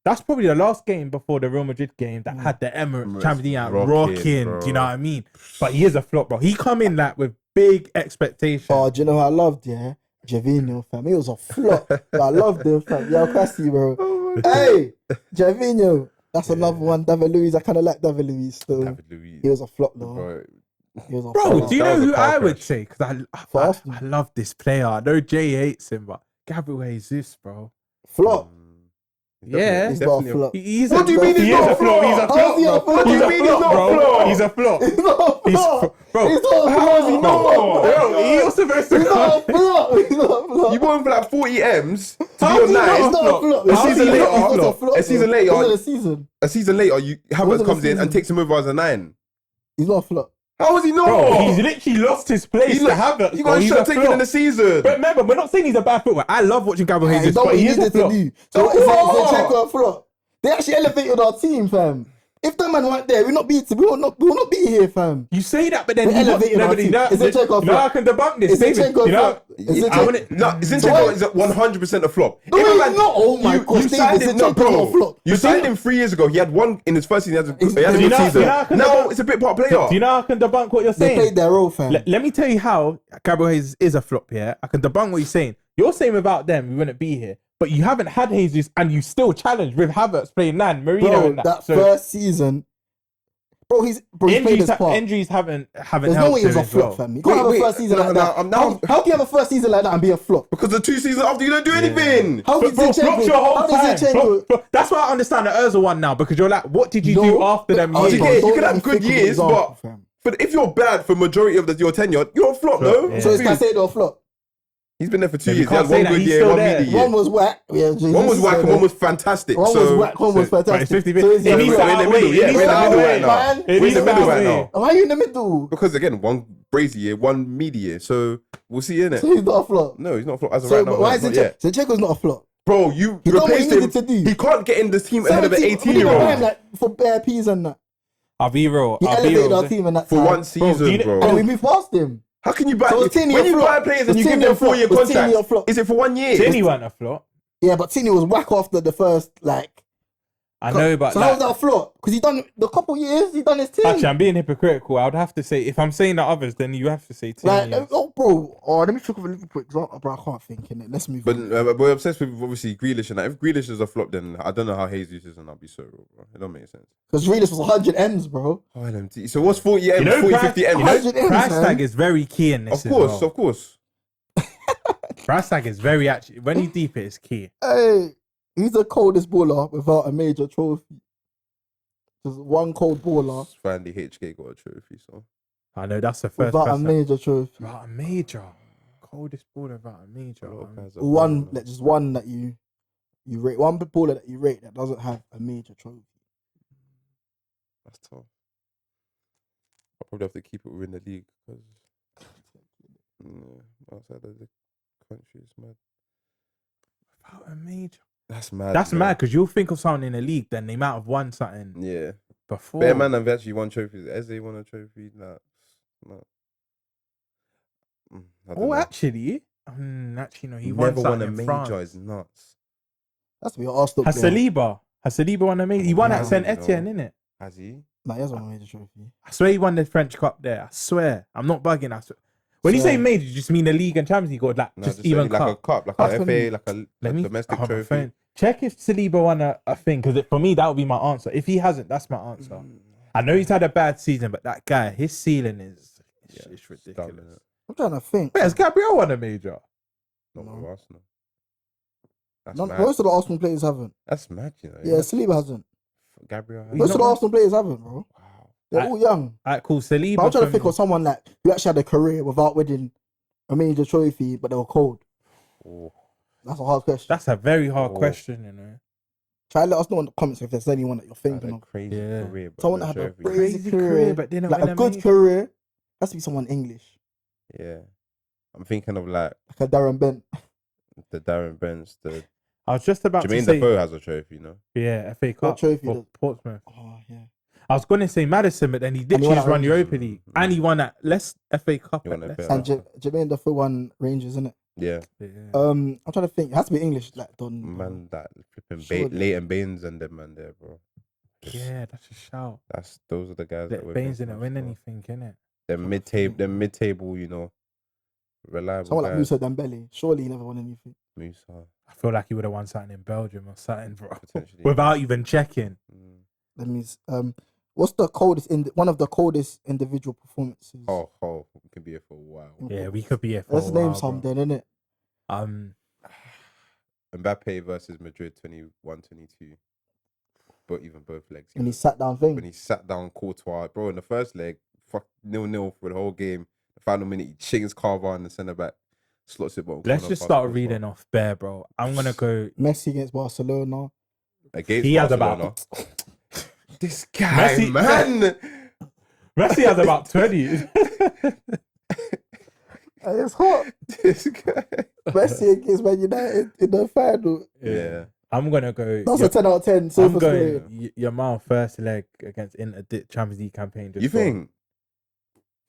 that's probably the last game before the Real Madrid game that had the Emirates Champions League rocking. Do you know what I mean? But he is a flop, bro. He come in like with big expectations. Oh, do you know who I loved? Yeah, Javinho, fam. He was a flop. I loved him, fam. Yo, Cressy, bro. Hey, Javinho. That's another one. David Luiz. I kind of like David Luiz still. David Luiz. He was a flop though. Bro. He was a Bro, flop. do you know who I would say? Because Arsenal. I love this player. I know Jay hates him, but Gabriel Jesus, bro. Flop. Yeah, He's not a flop. What do you mean he's not a flop? He's a flop. What do you mean he's not a flop? He's a flop. He's not a flop. Bro, He's not a how flop. is he not? Bro, he was supposed to He's not a flop. He's not a flop. You bought him for like 40 M's to be How on is he not 9. a flop? A season He's later, not a flop. a season later, Wasn't a season. A season later, Havertz Wasn't a comes in season. and takes him over as a 9. He's not a flop. How is he not? Bro, he's literally lost his place to Havertz. He got a shot taken in the season. But remember, we're not saying he's a bad footballer. I love watching Gabriel He's Jesus, done but what he he is a needed to flop. do. So is Zinchenko a flop? They actually elevated our team, fam. If that man weren't there, we will not be here, fam. You say that, but then We elevated our team. Is Zinchenko a flop? I can debunk this. Is Zinchenko a flop? Zinchenko is 100% a flop. No, he's not. Oh my God, you signed him, no, Zinchenko's not a flop. You signed him 3 years ago. He had one in his first season. He had a good season. Now it's a bit part player. Do you know how I can debunk what you're They saying? played their role, fam. Let me tell you how Gabriel Jesus is a flop here. I can debunk what you're saying. You're saying without them, we wouldn't be here. But you haven't had Jesus and you still challenge with Havertz playing 9, Marino Bro, and that. that first season, he's played his part. Injuries haven't There's no way he was a flop, fam. You can't have a first season like that. How can you have a first season like that and be a flop? Because the 2 seasons after you don't do anything. How did Flop's your whole time. Zinchenko? That's why I understand the Ozil one now, because you're like, what did you do after them years? You can have good years, but if you're bad for majority of your tenure, you're a flop, no? So is Caicedo a flop? He's been there for 2 You years. He can't had one say that, good he's year, still one there. media year. One was whack. Yeah, One was whack and one was fantastic. One was whack, one was fantastic. It's 50-50. So is he It needs a to flop? We're in the middle, yeah, we're in the middle right now. Man. We're in the middle right now. Why are you in the middle? Because again, one brazy year, one media year. So we'll see, innit? So he's not a flop. No, he's not a flop as of So right now. why is Not yet. Zinchenko's not a flop? Bro, you He done what he replaced him. needed to do. He can't get in the team ahead of an 18-year-old. Like for bare peas and that. I'll be real. He elevated our team in that For time. one season, bro. And we moved past him. How can you buy? So was Tini when a you flop? buy players and Was you give Tini them a flop? 4-year Was Tini a contracts, flop? is it for 1 year? Tini wasn't a flop. Yeah, but Tini was whack after the first, like. I know, but So how's that a flop? Because he done the couple years, he done his team. actually, I'm being hypocritical. I would have to say, if I'm saying the others, then you have to say Tini. Like, oh, bro. Oh, let me think of a Liverpool example, bro. I can't think in it. Let's move But on. we're obsessed with obviously Grealish and that. If Grealish is a flop, then I don't know how Jesus is, and I'll be so real, bro. It don't make sense. Because Reelis was 100 M's, bro. Oh, LMT. So what's 40 M's, You know, 40, 50 M's? 100 M's, price man. tag is very key in this. Of course, as well. of course. Price tag is very actually when you deep it, it's key. Hey, he's the coldest baller without a major trophy. Just one cold baller Finally, HK got a trophy, so. I know that's the first. without a person. major trophy. Without a major, coldest baller without a major. A lot of guys are One, balling, like, just one that you rate. One baller that you rate that doesn't have a major trophy. That's tough. I'll probably have to keep it within the league because outside of the country, it's mad. Without a major. That's mad. That's man. mad because you'll think of someone in the league, then they might have won something Yeah. before. Better man have actually won trophies. Eze won a trophy. No. I don't know. Actually, no, he He won never won something a in major. France. It's nuts. That's what your Arsenal. Has Saliba won a major? He won Yeah, at Saint no. Etienne, innit? Has he? Nah, he hasn't won a major trophy. I swear he won the French Cup there. I swear. I'm not bugging. I swear. When you say major, you just mean the league and Champions League or like No, just even like cup? a cup, like That's a for FA, me. like a Let me domestic I have a trophy. phone. Check if Saliba won a thing, because for me that would be my answer. If he hasn't, that's my answer. I know he's had a bad season, but that guy, his ceiling is it's ridiculous. Dumb, innit? I'm trying to think. Wait, has Gabriel won a major? Not No. with Arsenal. That's None, mad. most of the Arsenal players haven't. That's mad, you know. Yeah, Saliba hasn't. Gabriel. Most of the not- Arsenal players haven't, bro. Wow. They're all young. Alright, cool. Saliba. But I'm trying to for think me. of someone like who actually had a career without winning a major trophy, but they were cold. Oh. That's a hard question. That's a very hard Oh. question, you know. Try to let us know in the comments if there's anyone that you're Had thinking a of. crazy Yeah. career, but Someone no that had a trophy. crazy career, but didn't like win a good major. career. Has to be someone English, Yeah. I'm thinking of like like a Darren Bent. the Darren Bents, the I was just about Jermaine to say, Defoe has a trophy, you know. yeah, FA Cup trophy for does- Portsmouth. Oh yeah. I was going to say Madison, but then he he literally won just at won Rangers. Europa League. And he won at FA Cup. He won at FA Leicester. Cup. And Jermaine Defoe won Rangers, isn't it? Yeah. Yeah. I'm trying to think. It has to be English, like Don. Man, that flipping Surely. Leighton Baines and them man there, bro. Yeah, that's a shout. Those are the guys that Let win. Baines things, didn't man, win so. anything, innit? Them mid table, you know, reliable Someone like guys. Musa Dembele. Surely he never won anything. Musa, I feel like he would have won something in Belgium or something, bro. potentially. Without even checking. Mm. That means what's the coldest one of the coldest individual performances? Oh, we can be here for a while. Yeah, we could be here for Let's a name while, some bro. then, innit? Mbappe versus Madrid 21-22. But even both legs. When he sat down thing. When he sat down Courtois, bro, in the first leg, 0-0 for the whole game. The final minute, he chings Carver in the centre back, slots it bottom. Let's corner, just pass start Courtois. reading off bare, bro. I'm going to go. Messi against Barcelona. Against He has Barcelona. about. This guy, Messi- man. Messi has about 20. It's hot. This guy. Messi against Man United in the final. Yeah. I'm going to go. That's a 10 out of 10. So I'm for going scoring. Yamal first leg against Inter Champions League campaign. Just You for- think?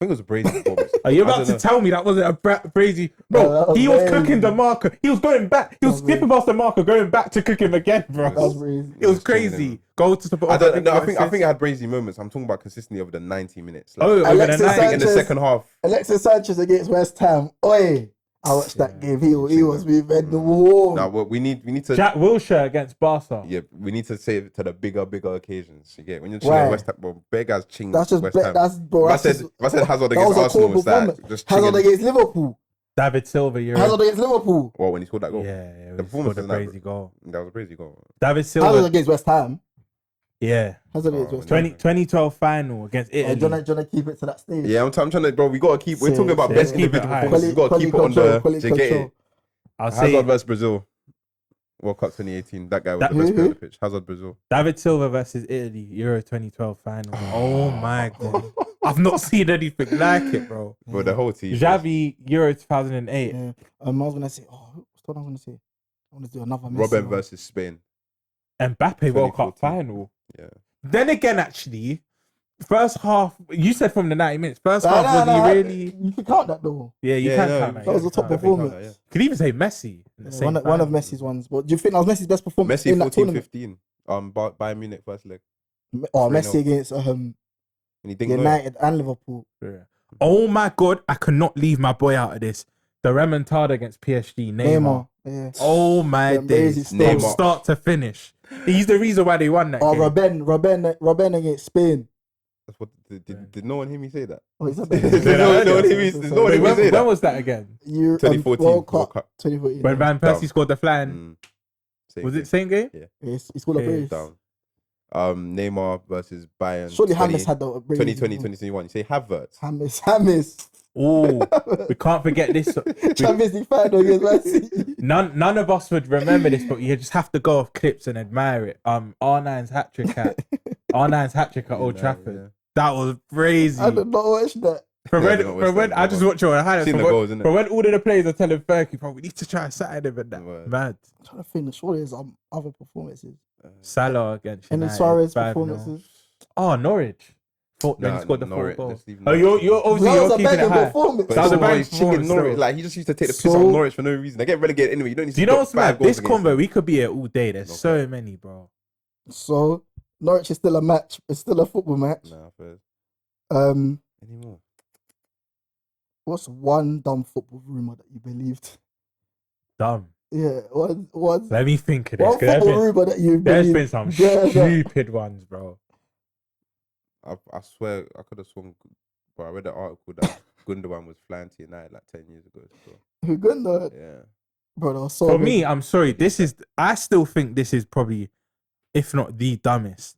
I think it was a Brady performance. Are you I about don't to know. tell me that wasn't a crazy? No, Bro, that was he was crazy. cooking the marker. He was going back. He was That was skipping past the marker, going back to cook him again, bro. That was crazy. It was Just killing crazy. him. Goal to support. I don't know. I think it had Brady moments. I'm talking about consistently over the 90 minutes. Like, Oh, over the Alexis night. I think in the Sanchez. second half. Alexis Sanchez against West Ham. Oi. I watched that Yeah. game. He was moving the wall. Now, we need to. Jack Wilshere against Barca. Yeah, we need to save it to the bigger occasions. You get when you're Why? chilling West Ham, bro. Big guys ching That's just West Ham. bro. If I That's said, just, if I said Hazard that against was a Arsenal, cool it's like performance. just Hazard chinging. against Liverpool. David Silva, you're Hazard against Liverpool. Well, when he scored that goal, yeah, the he performance scored a is like- crazy goal. that was a crazy goal. David Hazard Silva, against West Ham. yeah, Hazard against Oh, West Ham. 2012 final against Do you Italy. want to keep it to that stage? Yeah, I'm trying to, bro. We gotta keep. We're talking about Yeah, best let's keep it individual high. performances. We gotta keep it on the. quality to get it. control. I'll Hazard say versus Brazil, World Cup 2018. That guy was That- the best player on who? the pitch. Hazard Brazil. David Silva versus Italy, Euro 2012 final. Oh my god, I've not seen anything like it, bro. But the whole team. Xavi, Euro 2008. Yeah. I was gonna say. Oh, what's what I was gonna say? I want to do another. Messi Robin one. versus Spain. Mbappe World Cup 2014. final. Yeah. Then again, actually, first half, you said from the 90 minutes, first Nah, half, nah, was nah, he really? You can count that though. Yeah, you Yeah, can no, count that. that was you a top can count that. performance. Definitely count that, Could even say Messi in the same One of final. Messi's ones. But do you think that was Messi's best performance Messi in that tournament? 14-15. Bayern Munich first leg. Oh, 3-0. Messi against And he didn't know. United and Liverpool. Yeah. Oh my god, I cannot leave my boy out of this. The remontada against PSG, Neymar. Yeah. Oh my Them crazy days, stuff. from Neymar. start to finish. He's the reason why they won that Oh, game. Robben against Spain. That's what did no one hear me say that? Oh, is that There's Yeah, no that- one hear me. There's no one Wait, hear me say when that. was that again? 2014 World World Cup. Cup. 2014. When Van Persie Down. scored the flying. Same Was thing. it same game? Yes, he's called a Okay. brace. Down. Neymar versus Bayern. Surely 20 James had the brace. 2020, 2021. You say Havertz. James. Oh, we can't forget this. Champions League final against Man City. None of us would remember this, but you just have to go off clips and admire it. R9's hat trick at Old Yeah, Trafford. yeah. That was crazy. I did not watch that. From Yeah, I when, did not watch from when that, I no. just watch it on highlights. Seen From the when, goals, innit? from when all of the players are telling Fergie, bro, we need to try and side him and that. Word. Mad. I'm trying to think. Surely there's other performances. Salah against Any United. Suarez 5-0. performances. Oh, Norwich. When he Nah, scored the Norwich, 4 goals. let's leave Oh, Norwich. you're obviously That you're was a keeping it begging high. performance. But That was a so bad he's chinging performance, Norwich. though. Like he just used to take the piss So- out of Norwich for no reason. They get relegated anyway. You don't need to. Do you know drop what's mad? 5 goals This against combo, them. we could be here all day. There's Okay. so many, bro. So Norwich is still a match. It's still a football match. Nah, first. Anymore. What's one dumb football rumor that you believed? Dumb. Yeah, one Let me think of this. 'cause football rumor that you there's believed. been some Yeah, yeah. stupid ones, bro. I swear I could have sworn, but I read an article that Gundogan was flying to United like 10 years ago. So, Who good though? yeah. Bro, that was so For many. me, I'm sorry. I still think this is probably, if not the dumbest.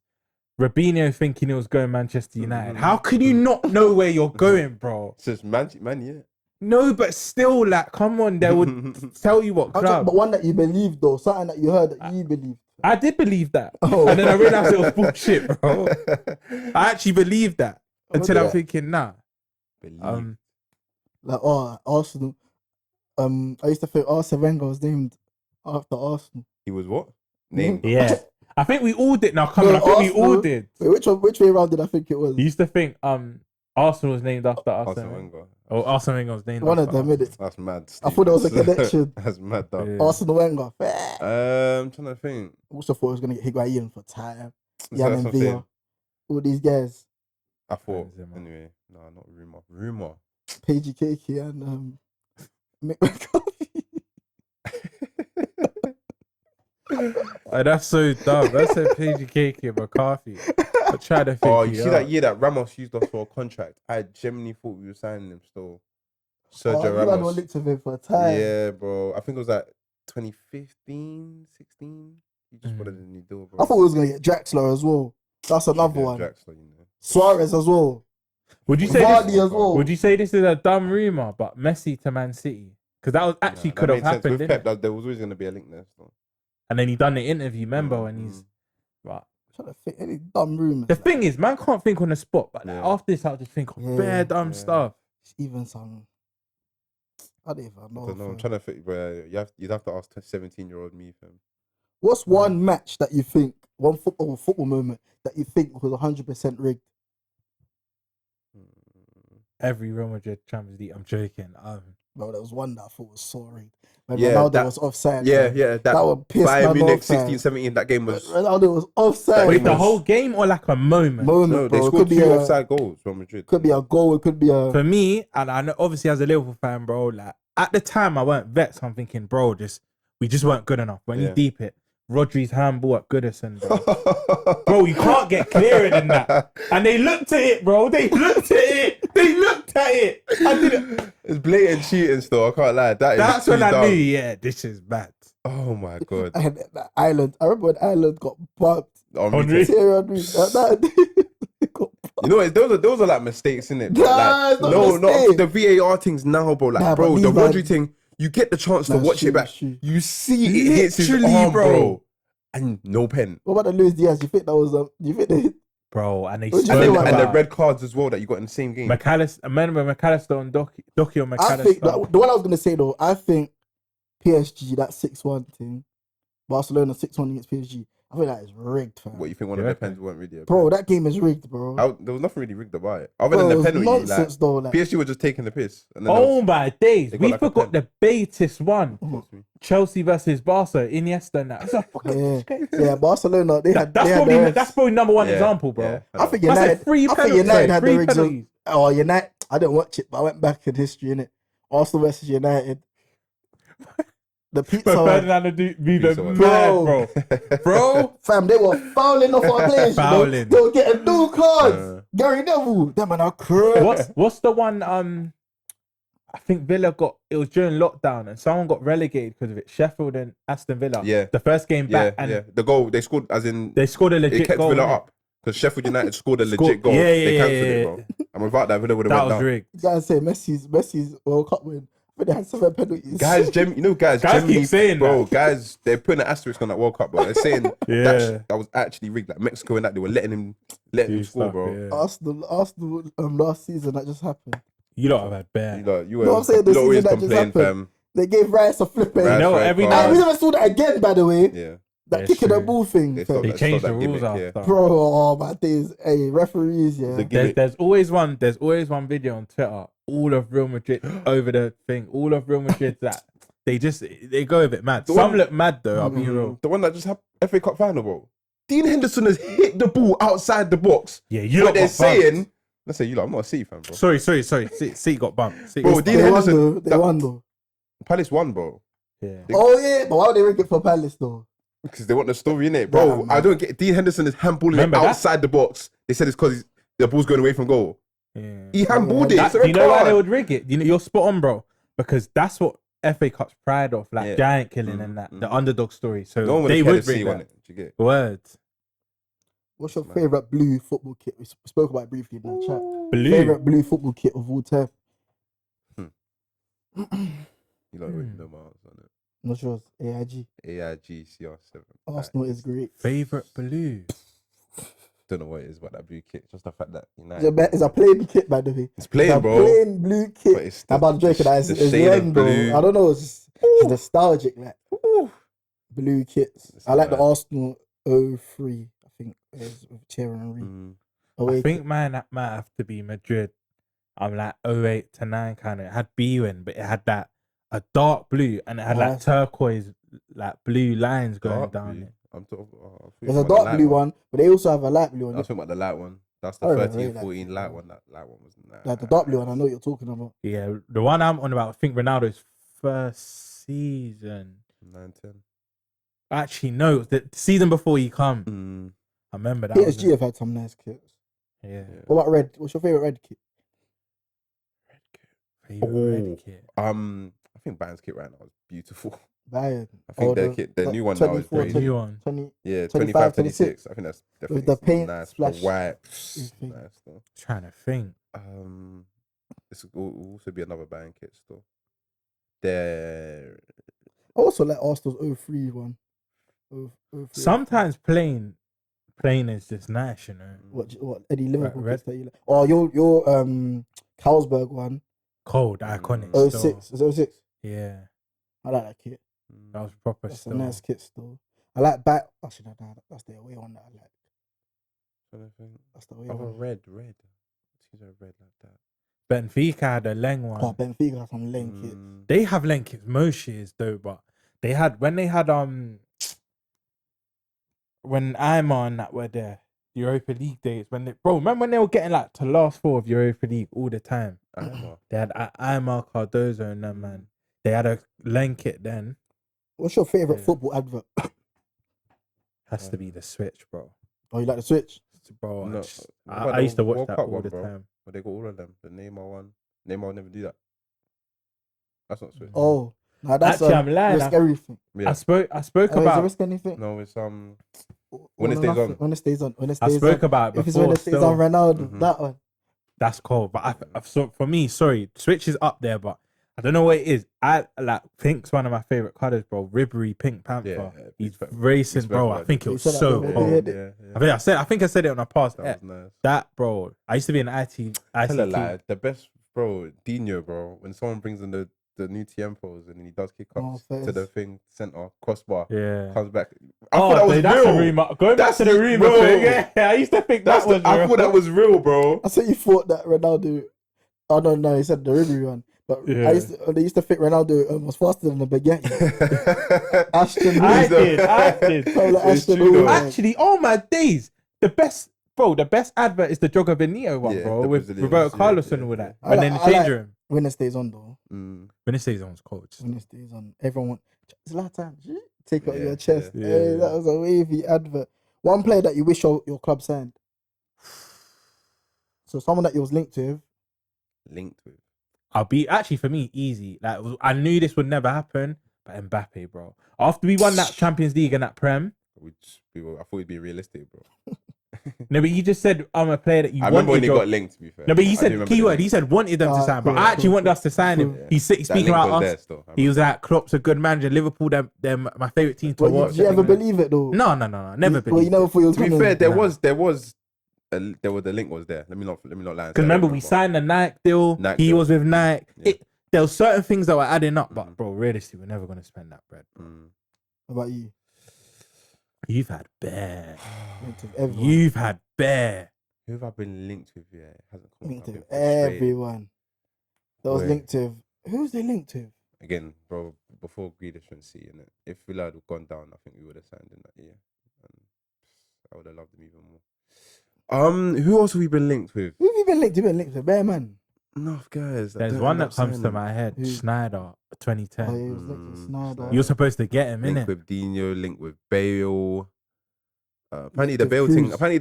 Robinho thinking he was going Manchester United. How can you not know where you're going, bro? It's just man, yeah. No, but still, like, come on, they would tell you what club. But one that you believed though, something that you heard that you believed. I did believe that. Oh. And then I realized it was bullshit, bro. I actually believed that until I'm thinking, nah. Arsenal. I used to think Arsene Wenger was named after Arsenal. He was what? Named? Yeah. I think we all did. Now, come on, I think we all did. Wait, which way around did I think it was? You used to think Arsenal was named after Arsene Wenger. Oh, Arsene Wenger was named one after of them, innit? That's mad. Steve. I thought there was a connection. That's mad, though. Yeah. Arsene Wenger. I'm trying to think. Also thought he was going to get Higuain for time. That's Jan what and I'm Villa. saying. All these guys. I thought. Benzema. Anyway, no, not rumor. Pagey Cakey and Mick McCarthy. Oh, that's so dumb. That's a PG Cake and McCarthy. I tried to think. Oh, you see that year that Ramos used us for a contract? I genuinely thought we were signing him still. Sergio You had one Ramos. licked of him for a time. Yeah, bro. I think it was like 2015, 16. He just wanted a new deal, bro. I thought we was going to get Draxler as well. That's another one. Draxler, you know. Suarez as well. Would you say Vardy this, as well. would you say this is a dumb rumor, but Messi to Man City? Because that was actually Nah, could that have made sense. happened. With Didn't Pep, it? there was always going to be a link there. So. And then he done the interview, remember, and he's. But I'm trying to think any dumb rumors. the thing is, man can't think on the spot. But like, Yeah. after this, I'll just think of bare dumb stuff. Even some. I don't even know. I don't know. I'm fam. trying to think where you'd have to ask 17-year-old me, fam. What's one match that you think, one football moment that you think was 100% rigged? Every Real Madrid Champions League. I'm joking. Bro, there was one that I thought was so rigged. When Yeah, Ronaldo was offside. Yeah, fam. yeah. That would piss Bayern my Munich off, fam. 16, 17, that game was... Ronaldo was offside. Wait, the was- whole game or like a moment? No, Moment, they bro. It scored could be 2 a, offside goals from Madrid. could be a goal. It could be a. For me, and I know obviously as a Liverpool fan, bro, like at the time I weren't vet, so I'm thinking, bro, we just weren't good enough. When you Yeah. deep it, Rodri's handball at Goodison, bro. Bro, you can't get clearer than that. And they looked at it, bro. They looked at it. I didn't. It's blatant cheating still, I can't lie. That's when I knew, yeah, this is bad. Oh my God. And that Ireland. I remember when Ireland got bumped. Henry. Thierry Henry. That got You know, those are like mistakes, innit? But, Nah, like, it's not no, a mistake. not the VAR things now, bro. Like, Nah, bro, but the these man- Rodri thing, you get the chance to That's watch true, it back. that's true. You see it hits his Literally, arm, bro. bro. And no pen. What about the Luis Diaz? You think that was you think they? Bro, and they What do you And, think then, about and the about red cards as well that you got in the same game. McAllister. I remember McAllister on Doki on I think McAllister. the one I was gonna say though. I think PSG that 6-1 thing, Barcelona 6-1 against PSG. I think that is rigged, fam. What, you think one You of the reckon? pens weren't really a Bro, pen? that game is rigged, bro. There was nothing really rigged about it. Other Bro, than it the was penalty, nonsense like, though. Like, PSG were just taking the piss. And then Oh my days, they got we like a forgot the Betis one. me. Chelsea versus Barca, Iniesta and that. It's a fucking yeah, Barcelona. They had. that's they had probably theirs. that's probably number one Yeah, example, bro. yeah, I think That's United. a free I think penalty. United had the Free rigs. penalties. Oh, United. I didn't watch it, but I went back in history, innit? Arsenal versus United. The pizza But one. Ferdinand be the Pizza one. mad, bro. Fam, they were fouling off our players. You know? Fouling. They were getting no cards. Gary Neville. Them man are crazy. What's the one? I think Villa it was during lockdown and someone got relegated because of it. Sheffield and Aston Villa. Yeah. The first game Yeah, back and yeah. The goal, they scored as in, they scored a it legit kept goal. Villa innit? up. Because Sheffield United scored a Scored- legit goal. yeah, They yeah, cancelled yeah, it, yeah. bro. And without that, Villa would have That went was down. rigged. You guys say Messi's World Cup win. But they had 7 penalties. Guys, guys keep saying bro, that. guys, they're putting an asterisk on that World Cup, bro. They're saying Yeah. that was actually rigged. Like Mexico and that, they were letting him Do score, stuff, bro. yeah. Arsenal last season that just happened. You lot have had bear. You were No, I'm saying the always season that just complain, happened. fam. They gave Rice a flipping. Rice, You know, red every card. now And we never saw that again, by the way. Yeah. That Yeah, kicking the true. ball thing. They fam. stopped They that- changed the stopped that rules gimmick, yeah. after. Bro, oh my days. Hey, referees, yeah. The gimmick. There's always one video on Twitter. All of Real Madrid over the thing. All of Real Madrid that they go a bit mad. The Some one- look mad though. I'll be real. The one that just happened, FA Cup final, bro. Dean Henderson has hit the ball outside the box. Yeah, you But lot they're got bumped. saying, let's say, I'm not a City fan, bro. Sorry. Seat got bumped. Seat Bro, got Dean They won Henderson, though. They won though. Palace won, bro. Yeah. Oh yeah, but why would they rig it for Palace though? Because they want the story in it, bro. Damn, I don't get Dean Henderson is handballing it Remember that? outside the box. They said it's because the ball's going away from goal. Yeah. He handballed it. That- It's a You know why red they card. would rig it? You know, you're spot on, bro. Because that's what FA Cup's pride of, like Yeah. giant killing and that, the underdog story. So No one they would would see rig on that. it. Do you get? Words. What's your Mad. favorite blue football kit? We spoke about it briefly in the chat. Blue. Favorite blue football kit of all time. You don't really know my answer on it. What's yours? AIG. AIG CR7. Arsenal is great. Favorite blue. Don't know what it is about that blue kit. Just the fact that It's a plain kit, by the way. It's plain, bro. Plain blue kit. But it's I'm about to joke that it's young, bro. I don't know. It's nostalgic, like blue kits. I like the Arsenal 03. I think is with Thierry Henry. I think mine might have to be Madrid. I'm like 08 to 9 kind of. It had B-win, but it had a dark blue and it had like turquoise, like blue lines going down it. I'm talking. There's a dark blue one, but they also have a light blue one. I was talking about the light one. That's the 13, 14 light one. That light one was like the dark blue one. I know what you're talking about. Yeah, the one I'm on about. I think Ronaldo's first season. 9-10. Actually, no, the season before he come. I remember that. PSG have had some nice kits. Yeah. What about red? What's your favorite red kit? Red kit. I think Bayern's kit right now is beautiful. Bayern. I think the new one now is great. New one. 25, 26. I think that's definitely with the paint nice. splash. The white. Nice though. Trying to think. This will also be another Bayern kit still. There. I also like Arsenal's 03 one. 03. Sometimes plain is just nice, you know. What Eddie Liverpool Red. kits that you like? Oh, your Carlsberg one. Cold, iconic. 06. Is it 06? Yeah. I like that kit. That was proper That's still. a nice kit still. I like back. Actually, no, that's the away one that I like. That's the away one. Red. These are red like that. Benfica had a Leng one. Oh, Benfica has some Leng kits. They have Leng kits most years though, but they had when Aymar and that were there, the Europa League days, remember when they were getting like to last four of Europa League all the time? They had Aymar, Cardozo and them, man. They had a Leng kit then. What's your favorite football advert? Has to be the Switch, bro. Oh, you like the Switch? Bro, No, I used to watch World that Cup all one, the bro. time. But they got all of them. The Neymar one. Neymar would never do that. That's not Switch. Oh, no, that's Actually, I'm lying. Risk everything. I spoke Is it about. risk anything? No, it's when it stays on. When it stays on. When it I stays spoke on. about it If it's when before. it stays on Ronaldo, that one. That's cold. But so for me, sorry, Switch is up there, but I don't know what it is. I like Pink's one of my favorite colours, bro. Ribery, Pink Panther. Yeah, he's racing, bro. I think it was so cold. I think I said it on a past. That was nice. That, bro. I used to be an IT. Tell a lie. The best, bro. Dino, bro. When someone brings in the new tiempos and then he does kick ups to the thing center crossbar. Yeah. Comes back. I thought that was that's real. A rumor. Going back to the rumor thing. Yeah, I used to think that was real. I thought that was real, bro. I said you thought that Ronaldo. Oh no, he said the Ribery one. But yeah. They used to think Ronaldo was faster than the baguette. Ashton. I did. Actually, all my days, the best advert is the Joga Benito one, bro, with Roberto Carlos and all that. And then the change room. When it stays on, though. When it stays on, it's cold. When it stays on, everyone. It's last time. Take out your chest. Yeah. Hey, that was a wavy advert. One player that you wish your club signed. So someone that you was linked with. I'll be actually for me easy. Like I knew this would never happen, but Mbappe, bro. After we won that Champions League and that Prem, I thought we'd be realistic, bro. No, but you just said I'm a player that you. I remember when he got linked. To be fair. No, but he said keyword. He said wanted them to sign, but I actually wanted us to sign him. Yeah. He's speaking about us. He was like, Klopp's a good manager. Liverpool, they're my favorite team to watch. Did you ever believe it though? No, never believe. Well, you never thought he was. To be fair, the link was there. Let me not lie. Because remember, we signed the Nike deal. He was with Nike. Yeah. There were certain things that were adding up, but bro, realistically, we're never gonna spend that bread. What about you? You've had bear. You've had bear. Who have I been linked with? Yeah, it hasn't come linked with everyone. That was linked with. Who's they linked with? Again, bro. Before Grealish went C, and if Villa had gone down, I think we would have signed in that year. And I would have loved him even more. Who else have we been linked with? Who have you been linked to? Been linked with Bear Man. Enough guys. There's one that comes to my head. Schneider, 2010. Oh, he was linked to Schneider. You're supposed to get him, innit? Linked with Dino, linked with Bale. Apparently the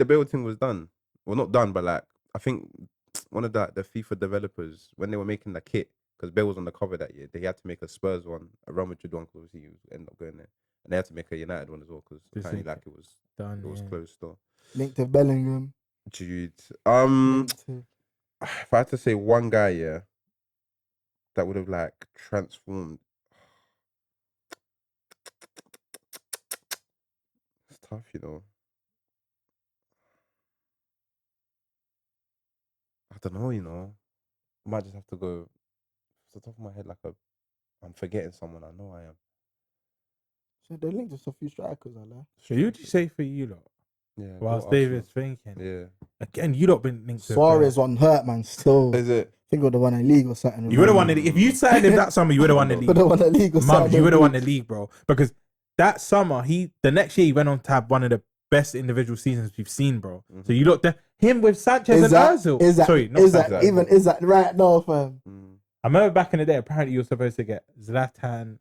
Bale thing was done. Well, not done, but like I think one of the FIFA developers, when they were making the kit, because Bale was on the cover that year, they had to make a Spurs one, a Real Madrid one, because obviously he ended up going there. And they had to make a United one as well because apparently like it was done. it was close still. Linked to Bellingham. Jude. Linked to... If I had to say one guy, yeah, that would have like transformed. It's tough, you know. I don't know, you know. I might just have to go off the top of my head I'm forgetting someone. I know I am. So they're linked to a few strikers, I like. So who would you say for you lot? Yeah. Whilst go David's Arsenal. thinking. Yeah. Again, you lot been linked to Suarez on hurt, man. Still. Is it? I think would have won a league or something. You would have won the league. If you signed him that summer, you would have won the league. Would have won a league or Mum, something. you would have won the league, bro. Because that summer, the next year he went on to have one of the best individual seasons we've seen, bro. Mm-hmm. So you look there, him with Sanchez and Ozil. Is that right now, fam? I remember back in the day, apparently you were supposed to get Zlatan,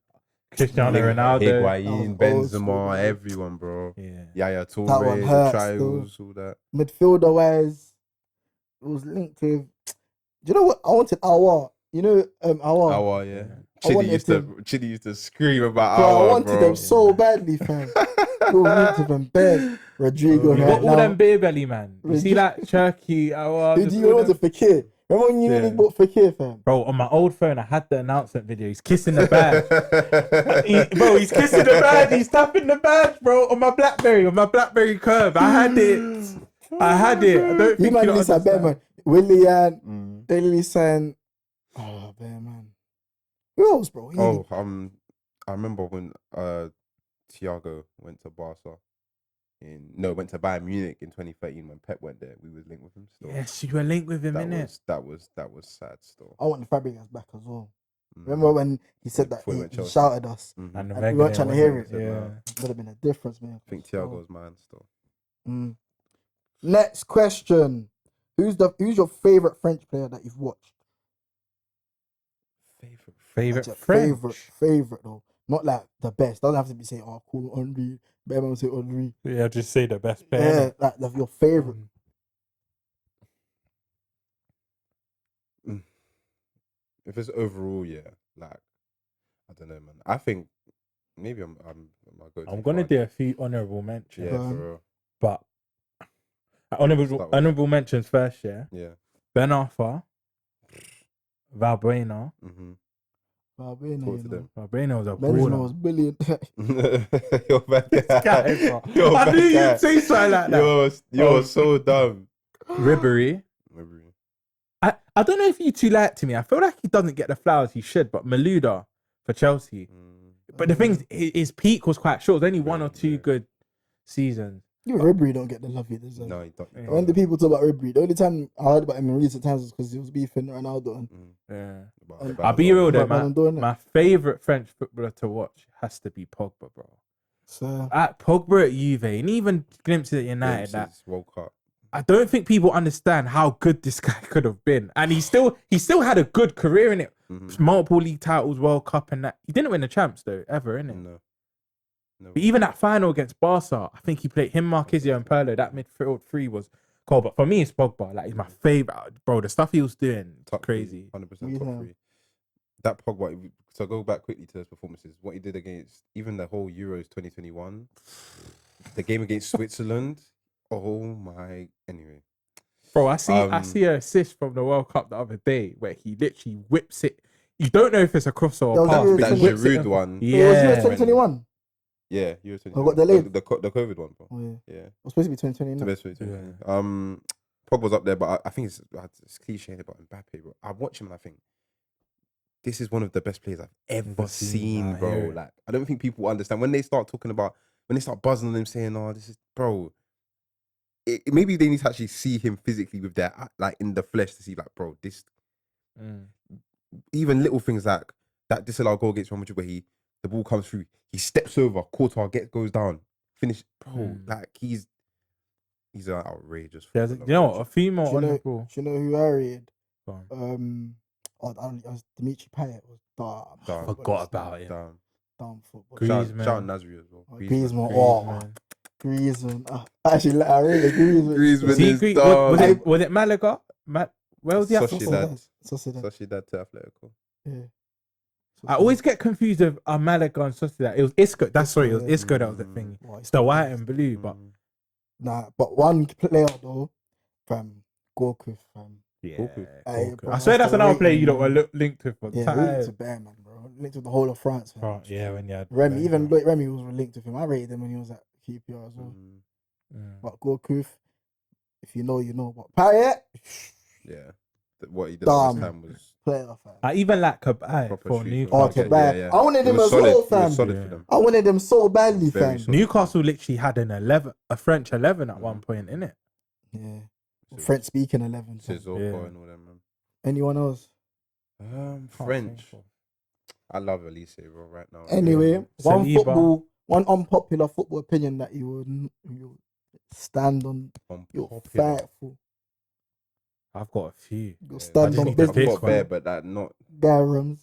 Cristiano Ronaldo, Higuain, Benzema, everyone, bro. Yeah. Yaya That one Toure, the hurts, trials, all that. Midfielder wise, it was linked with. Do you know what? I wanted Awa. You know, Awa. Awa, yeah. I Chidi used to scream about Bro, Awa, I wanted them so badly, fam. It was linked to them bad. Rodrigo, You right got all now. them beer belly, man. You see like Turkey, Who do you want to Fakir? Remember when you nearly bought Fakir, fam? Bro, on my old phone, I had the announcement video. He's kissing the badge. He's kissing the badge. He's tapping the badge, bro, on my BlackBerry Curve. I had it. I don't think You man listen, I bet, man. Willian, Daily oh, man. Who else, bro? I remember when Thiago went to Barca. Went to Bayern Munich in 2013 when Pep went there. We was linked with him still. Yes, you were linked with him, innit? That was sad still. I want the Fabregas back as well. Remember when he said that he shouted us and we weren't trying to hear it? Yeah. Would have been a difference, man. I think Thiago's mine still. Next question. Who's your favorite French player that you've watched? Favorite Favorite though. Not like the best. Doesn't have to be saying, oh, cool, Henry. Better man say Henry. Yeah, just say the best player. Yeah, like your favorite. If it's overall, yeah, like I don't know, man. I think maybe I'm gonna do a few honorable mentions. Yeah, for real. But honorable mentions first, yeah. Yeah. Ben Arfa, Valbuena. Valbuena was a baller. Was brilliant. You're bad guy. I knew you'd say something like that. You're so dumb. Ribéry. I don't know if you two like to me. I feel like he doesn't get the flowers he should, but Malouda for Chelsea. But the thing is, his peak was quite short. It was only one or two good seasons. Ribéry don't get the love he deserves. No, he don't. Yeah. When the people talk about Ribéry, the only time I heard about him in recent times was because he was beefing Ronaldo. I'll be real though, my favourite French footballer to watch has to be Pogba, bro. So At Pogba at Juve, and even glimpses at United, that World Cup. I don't think people understand how good this guy could have been, and he still had a good career in it. Multiple league titles, World Cup, and that. He didn't win the champs though, ever, innit? No. But even that final against Barca, I think he played him, Marquisio, and Pirlo. That midfield three was cool. But for me, it's Pogba. Like, he's my favorite, bro. The stuff he was doing, Top crazy. 100% top three. That Pogba. So go back quickly to his performances. What he did against even the whole Euros 2021, the game against Switzerland. Oh my! Anyway, bro, I see an assist from the World Cup the other day where he literally whips it. You don't know if it's a cross or a pass. That Giroud one. Yeah, it was 2021. Yeah, Euro 2021. I got delayed. The COVID one, bro. Oh, yeah. Yeah. It was supposed to be 2020. Pogba's up there, but I think it's cliche about Mbappe, bro. I watch him and I think this is one of the best players I've ever seen, bro. Like, I don't think people understand when they start buzzing on him saying, "Oh, this is bro." Maybe they need to actually see him physically with their like in the flesh to see like, bro, this. Even little things like that disallowed goal against Real Madrid where the ball comes through, he steps over, Courtois goes down, finish, bro. Like he's an outrageous. You know what? A few more honorable. Do you know who I rated? Dimitri Payet was dumb. I forgot about it. Dumb football. Griezmann. Shout Nasri as well. Griezmann. Actually, I rated Griezmann. Griezmann is dumb. Was it Malaga? Where was he at? Sociedad to Atletico. Yeah. I always get confused with Malaga and Sociedad. It was Isco. That's sorry, it was Isco that was the thing. It's the white and blue, but nah. But one player though, from Gorku, yeah. Bro, I swear that's another player you don't man. want to linked with for Yeah, linked to Bear, man, bro. Linked with the whole of France, man. Bro, yeah, when you had Remy, even Loic Remy was linked with him. I rated him when he was at QPR as well. But Gorku, if you know, you know. But Payet, yeah, what he did last damn, time was player, fam. I even like Kabay proper for street Newcastle. Oh, Kabay. I wanted He him was as solid. well, He was fam. solid Yeah. for them. I wanted him so badly, Very fam. solid. Newcastle literally had a French 11 at one point, innit? Yeah. French speaking 11. fam. Sissoko and all them, man. Anyone else? French. I love Elise, bro, right now. Anyway, Saliba. one unpopular football opinion that you would stand on, you'll fight for. I've got a few. You'll I stand just on need to I've business. pick got bare, one. but that not Garams.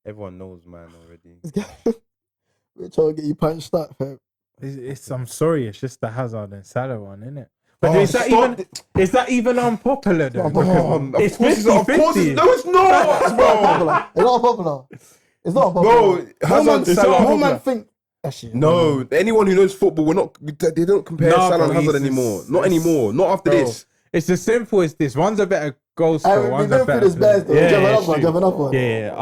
everyone knows, man, already. We're trying to get you punched up, fam. I'm sorry, it's just the Hazard and Salah one, innit? But Oh, is that even unpopular though? Of It's course 50-50. no, it's not, bro. It's not popular. It's not popular. Bro, Hazard, Salah. No man think. Actually, No, anyone who knows football, they don't compare No, Salah and bro, Hazard he's anymore. just- Not anymore. Not after Bro, this. It's as simple as this. One's a better goal scorer, We've one's been a through better this best though. player. Do you have true. another one? Yeah,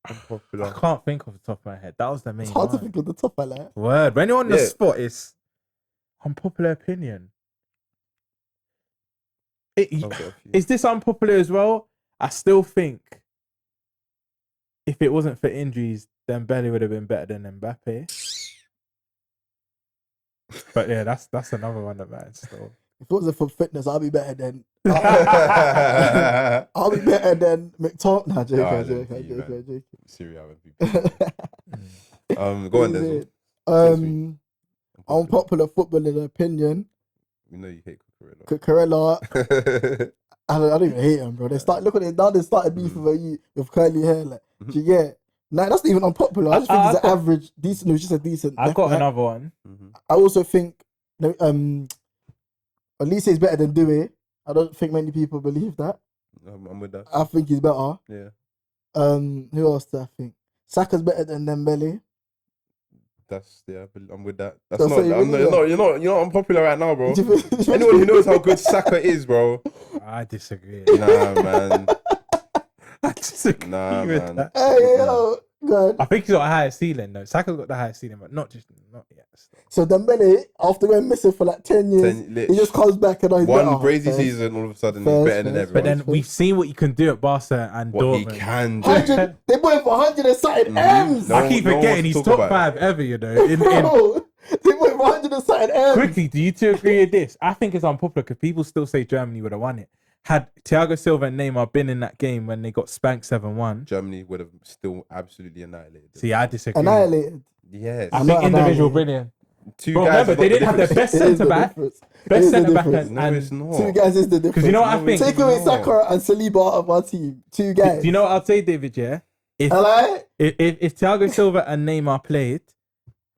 Unpopular. I can't think off the top of my head. That was the main It's hard to one. think of the top, I like. Word. When you're on the Yeah. spot, it's unpopular opinion. I've got a few. Is this unpopular as well? I still think if it wasn't for injuries, Dembele would have been better than Mbappe. But yeah, that's another one that matters still. If it wasn't for fitness, I'll be better than. Ah, I'll be better than McTominay. Nah, then joking. Syria MVP. Go on, Denzel. Unpopular footballing opinion. We know you hate Cucurella. Cucurella. I don't even hate him, bro. They start look at it now. They started beefing with curly hair. Like, do you get? Nah, that's not even unpopular. I just think he's an average, decent. It was just a decent. I've got another one. I also think Elise is better than Dewey. I don't think many people believe that. I'm with that. I think he's better. Yeah. Who else do I think? Saka's better than Dembele. I'm with that. So You're not unpopular right now, bro. Anyone who knows how good Saka is, bro. I disagree. Nah, man. I disagree with man. that. Hey, yo, God. I think he's got a higher ceiling though. Saka's got the highest ceiling, but not yet. So Dembele, after going missing for like 10 years, he just comes back and he's one better. crazy season, all of a sudden he's better than everyone. But then we've seen what you can do at Barca and What he Dortmund. can do. 100, they bought him for 100 and something M's. No, I keep no one forgetting wants he's to top talk about 5 ever, you know. Bro, they bought him for 100 and something M's. Quickly, do you two agree with this? I think it's unpopular because people still say Germany would have won it. Had Thiago Silva and Neymar been in that game when they got spanked 7-1, Germany would have still absolutely annihilated. See, I disagree. Annihilated. Yes. I I'm think not individual annihilated. brilliant. Two Bro, guys. remember, they didn't have the best It is centre the back. difference. It Best is the centre back difference. No, it's not. Two guys is the difference. Because you know what I think? Take away not. Sakura and Saliba out of our team. Two guys. Do you know what I'll say, David? Yeah, if Hello? if Thiago Silva and Neymar played,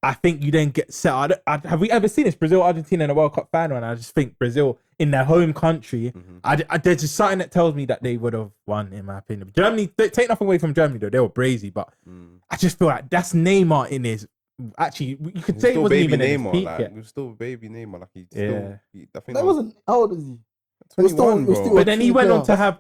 I think you then get set. Have we ever seen this Brazil Argentina in a World Cup final? And I just think Brazil in their home country, there's just something that tells me that they would have won, in my opinion. Germany, take nothing away from Germany though, they were brazy, but I just feel like that's Neymar in his. Actually, you could say it wasn't even in his peak Neymar. yet. He was still baby Neymar. Like he Yeah. still. I think That wasn't. How old is he? 21, He was still bro. But then he true went player. on to have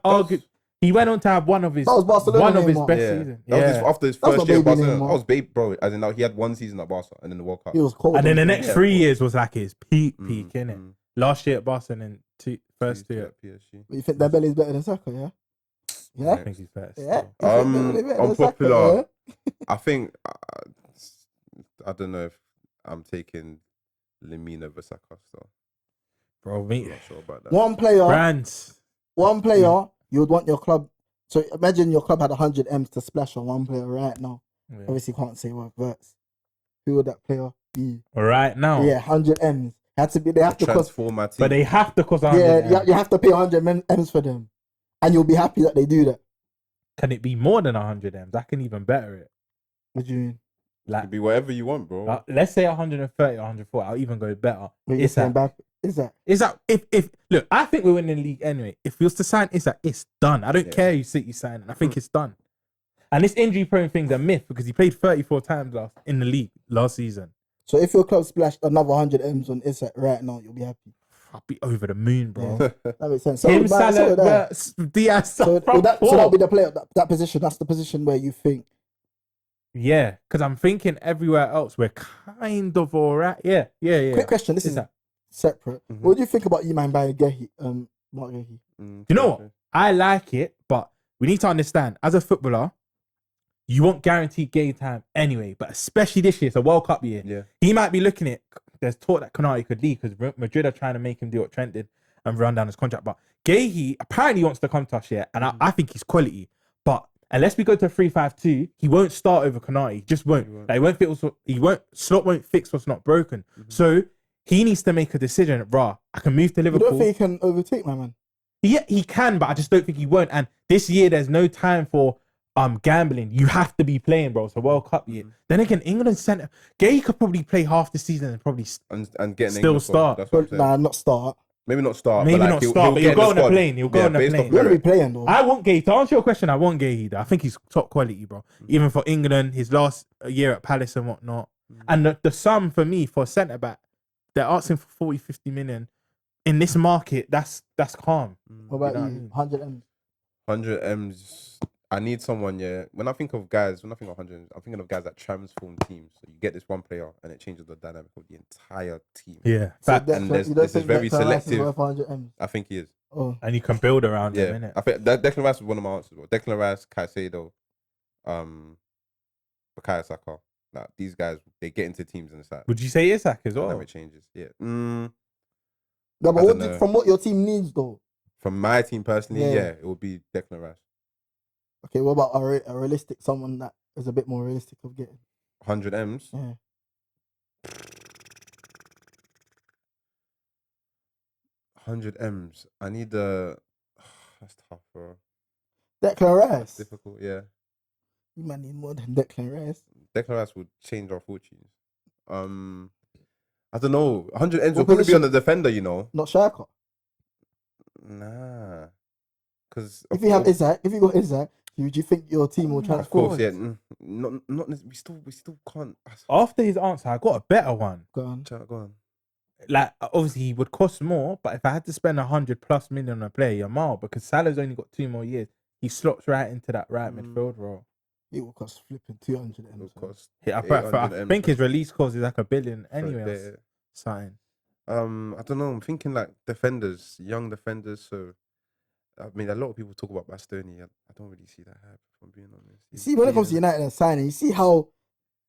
he went on to have one of his That was Barcelona Neymar. best Yeah. seasons. That was after his That's first not year at baby Barcelona. Neymar. I was baby, bro. As in, like, he had one season at Barca and then the World Cup. He was cold. And then the next Yeah, 3 bro. years was like his peak, innit? Last year at Barcelona and first two at PSG. But you think Dembele is better than Saka? Yeah. I Yeah. think he's better. Yeah. still. You think Dembele better than Unpopular. Saka, I think I don't know if I'm taking Lemina Vasaka still. Bro, I'm me. not sure about that. yeah? One player Mm. you would want your club. So imagine your club had 100 M's to splash on one player right now. Yeah. Obviously, can't say what verse. Who would that player be? Right now. Yeah, 100 M's. Had to be. They have to cost. Transform my team. But they have to cost 100 Yeah, M. you have to pay 100 M's for them, and you'll be happy that they do that. Can it be more than 100 M's? I can even better it. What do you mean? It Like, could be whatever you want, bro. let's say 130 or 140. I'll even go better. What you It's saying, that Mbappe? Isak. Isak, if look, I think we're winning the league anyway. If we was to sign Isak, it's done. I don't care who City sign. I think it's done. And this injury prone thing's a myth because he played 34 times in the league last season. So if your club splashed another 100 M's on Isak right now, you'll be happy. I'll be over the moon, bro. Yeah, that makes sense. So Him, Salah, Salah, Diaz. so that'll be the player. That position. That's the position where you think. Yeah, because I'm thinking everywhere else we're kind of alright. Yeah. Quick question. This is separate. What do you think about Iman buying Gehi? Mark Gehi. You know what? I like it, but we need to understand as a footballer, you want guaranteed game time anyway. But especially this year, it's a World Cup year. Yeah. He might be looking at. There's talk that Konate could leave because Madrid are trying to make him do what Trent did and run down his contract. But Gehi apparently wants to come to us here, and I think he's quality. But unless we go to 3-5-2, he won't start over Konate. He just won't. He won't fix. Slot won't fix what's not broken. So he needs to make a decision. Rah, I can move to Liverpool. You don't think he can overtake my man? Yeah, he can, but I just don't think he won't. And this year, there's no time for gambling. You have to be playing, bro. It's a World Cup year. Then again, England centre Gay could probably play half the season and probably and get still start. That's what I'm saying. Not start. Maybe not start. Maybe but not start, but he'll go on a plane. He'll go on a plane. He'll be playing though. I want Gay. To answer your question, I want Gay either. I think he's top quality, bro. Even for England, his last year at Palace and whatnot. And the sum for me for centre back, they're asking for 40, 50 million. In this market, that's calm. What about you? 100 M's. 100 M's. I need someone, when I think of 100 M's, I'm thinking of guys that transform teams. So you get this one player and it changes the dynamic of the entire team. Yeah. So and this is very selective. 100 M's? I think he is. Oh. And you can build around him, innit? I think that Declan Rice was one of my answers. Declan Rice, Caicedo, Bukayo Saka. Like, these guys, they get into teams and it's like... Would you say Isak as well? Dynamic changes, yeah. No, but from what your team needs though? From my team personally, it would be Declan Rice. Okay, what about a realistic, someone that is a bit more realistic of getting? 100 M's? Yeah. 100 M's. I need the... That's tough, bro. Declan Rice? That's difficult, yeah. You might need more than Declan Rice. Declan Rice would change our fortunes. I don't know. 100 M's will probably be on the defender, you know. Not striker? Nah. Because... If you got Isak, do you think your team will transform? Of course, yeah. Not we still can't. After his answer, I got a better one. Go on. Go on. Like, obviously, he would cost more, but if I had to spend 100+ million on a player, Yamal, because Salah's only got 2 more years, he slots right into that right midfield role. It will cost flipping 200 M's. I think his release cost is like $1 billion anyway. Something. I don't know. I'm thinking like defenders, young defenders. So, I mean, a lot of people talk about Bastoni. I don't really see that happen, if I'm being honest. You see, when it comes to United and signing, you see how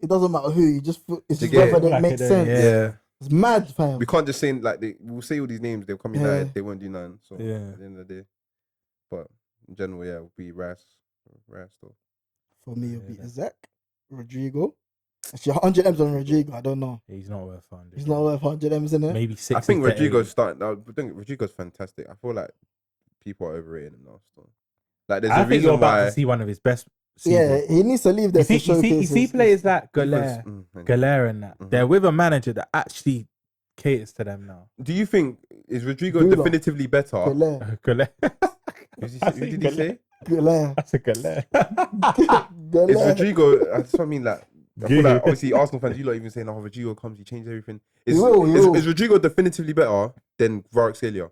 it doesn't matter who, you just it's just whether it makes sense. Yeah. It's mad, fam. We can't just say like we'll say all these names, they'll come United, they won't do none. So at the end of the day. But in general, it will be Rice though. For me, it'll be Isak, Rodrigo. Actually, 100 M's on Rodrigo, I don't know. He's not worth 100. He's not worth 100 M's in it. Maybe 6. I think Rodrigo's starting. I think Rodrigo's fantastic. I feel like people are overrating him now. Still. Like there's a reason you're about why. To see one of his best. Seasons. Yeah, he needs to leave there. You see players like Galer and that. They're with a manager that actually caters to them now. Do you think is Rodrigo definitively better? Galer. Who did he say? Galer. That's a Galer. Is Rodrigo? That's what I mean. Like, I feel like obviously Arsenal fans, you lot even saying, "Oh, Rodrigo comes, he changes everything." Is Rodrigo definitively better than Kvaratskhelia?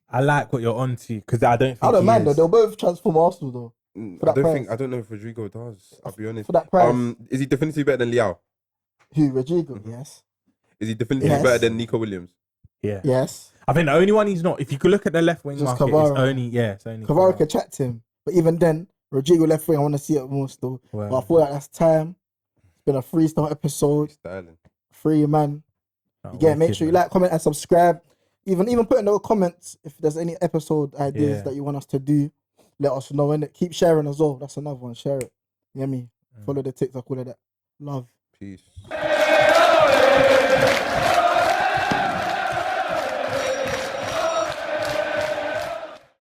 I like what you're onto because I don't mind though. They'll both transform Arsenal though. I don't know if Rodrigo does. I'll be honest. For that price. Is he definitively better than Liao? Who, Rodrigo? Yes. Is he definitively better than Nico Williams? Yeah. Yes. I think the only one he's not. If you could look at the left wing market, it's only Kvara can chat to him, but even then, Rodrigo left wing. I want to see it more still. Wow. But I feel like that's time. It's been a 3-star episode. Free man. Make sure you like, comment, and subscribe. Even put in the comments if there's any episode ideas that you want us to do. Let us know, and keep sharing as well. That's another one. Share it. You know what I mean? Follow the TikTok, all of that. Love. Peace.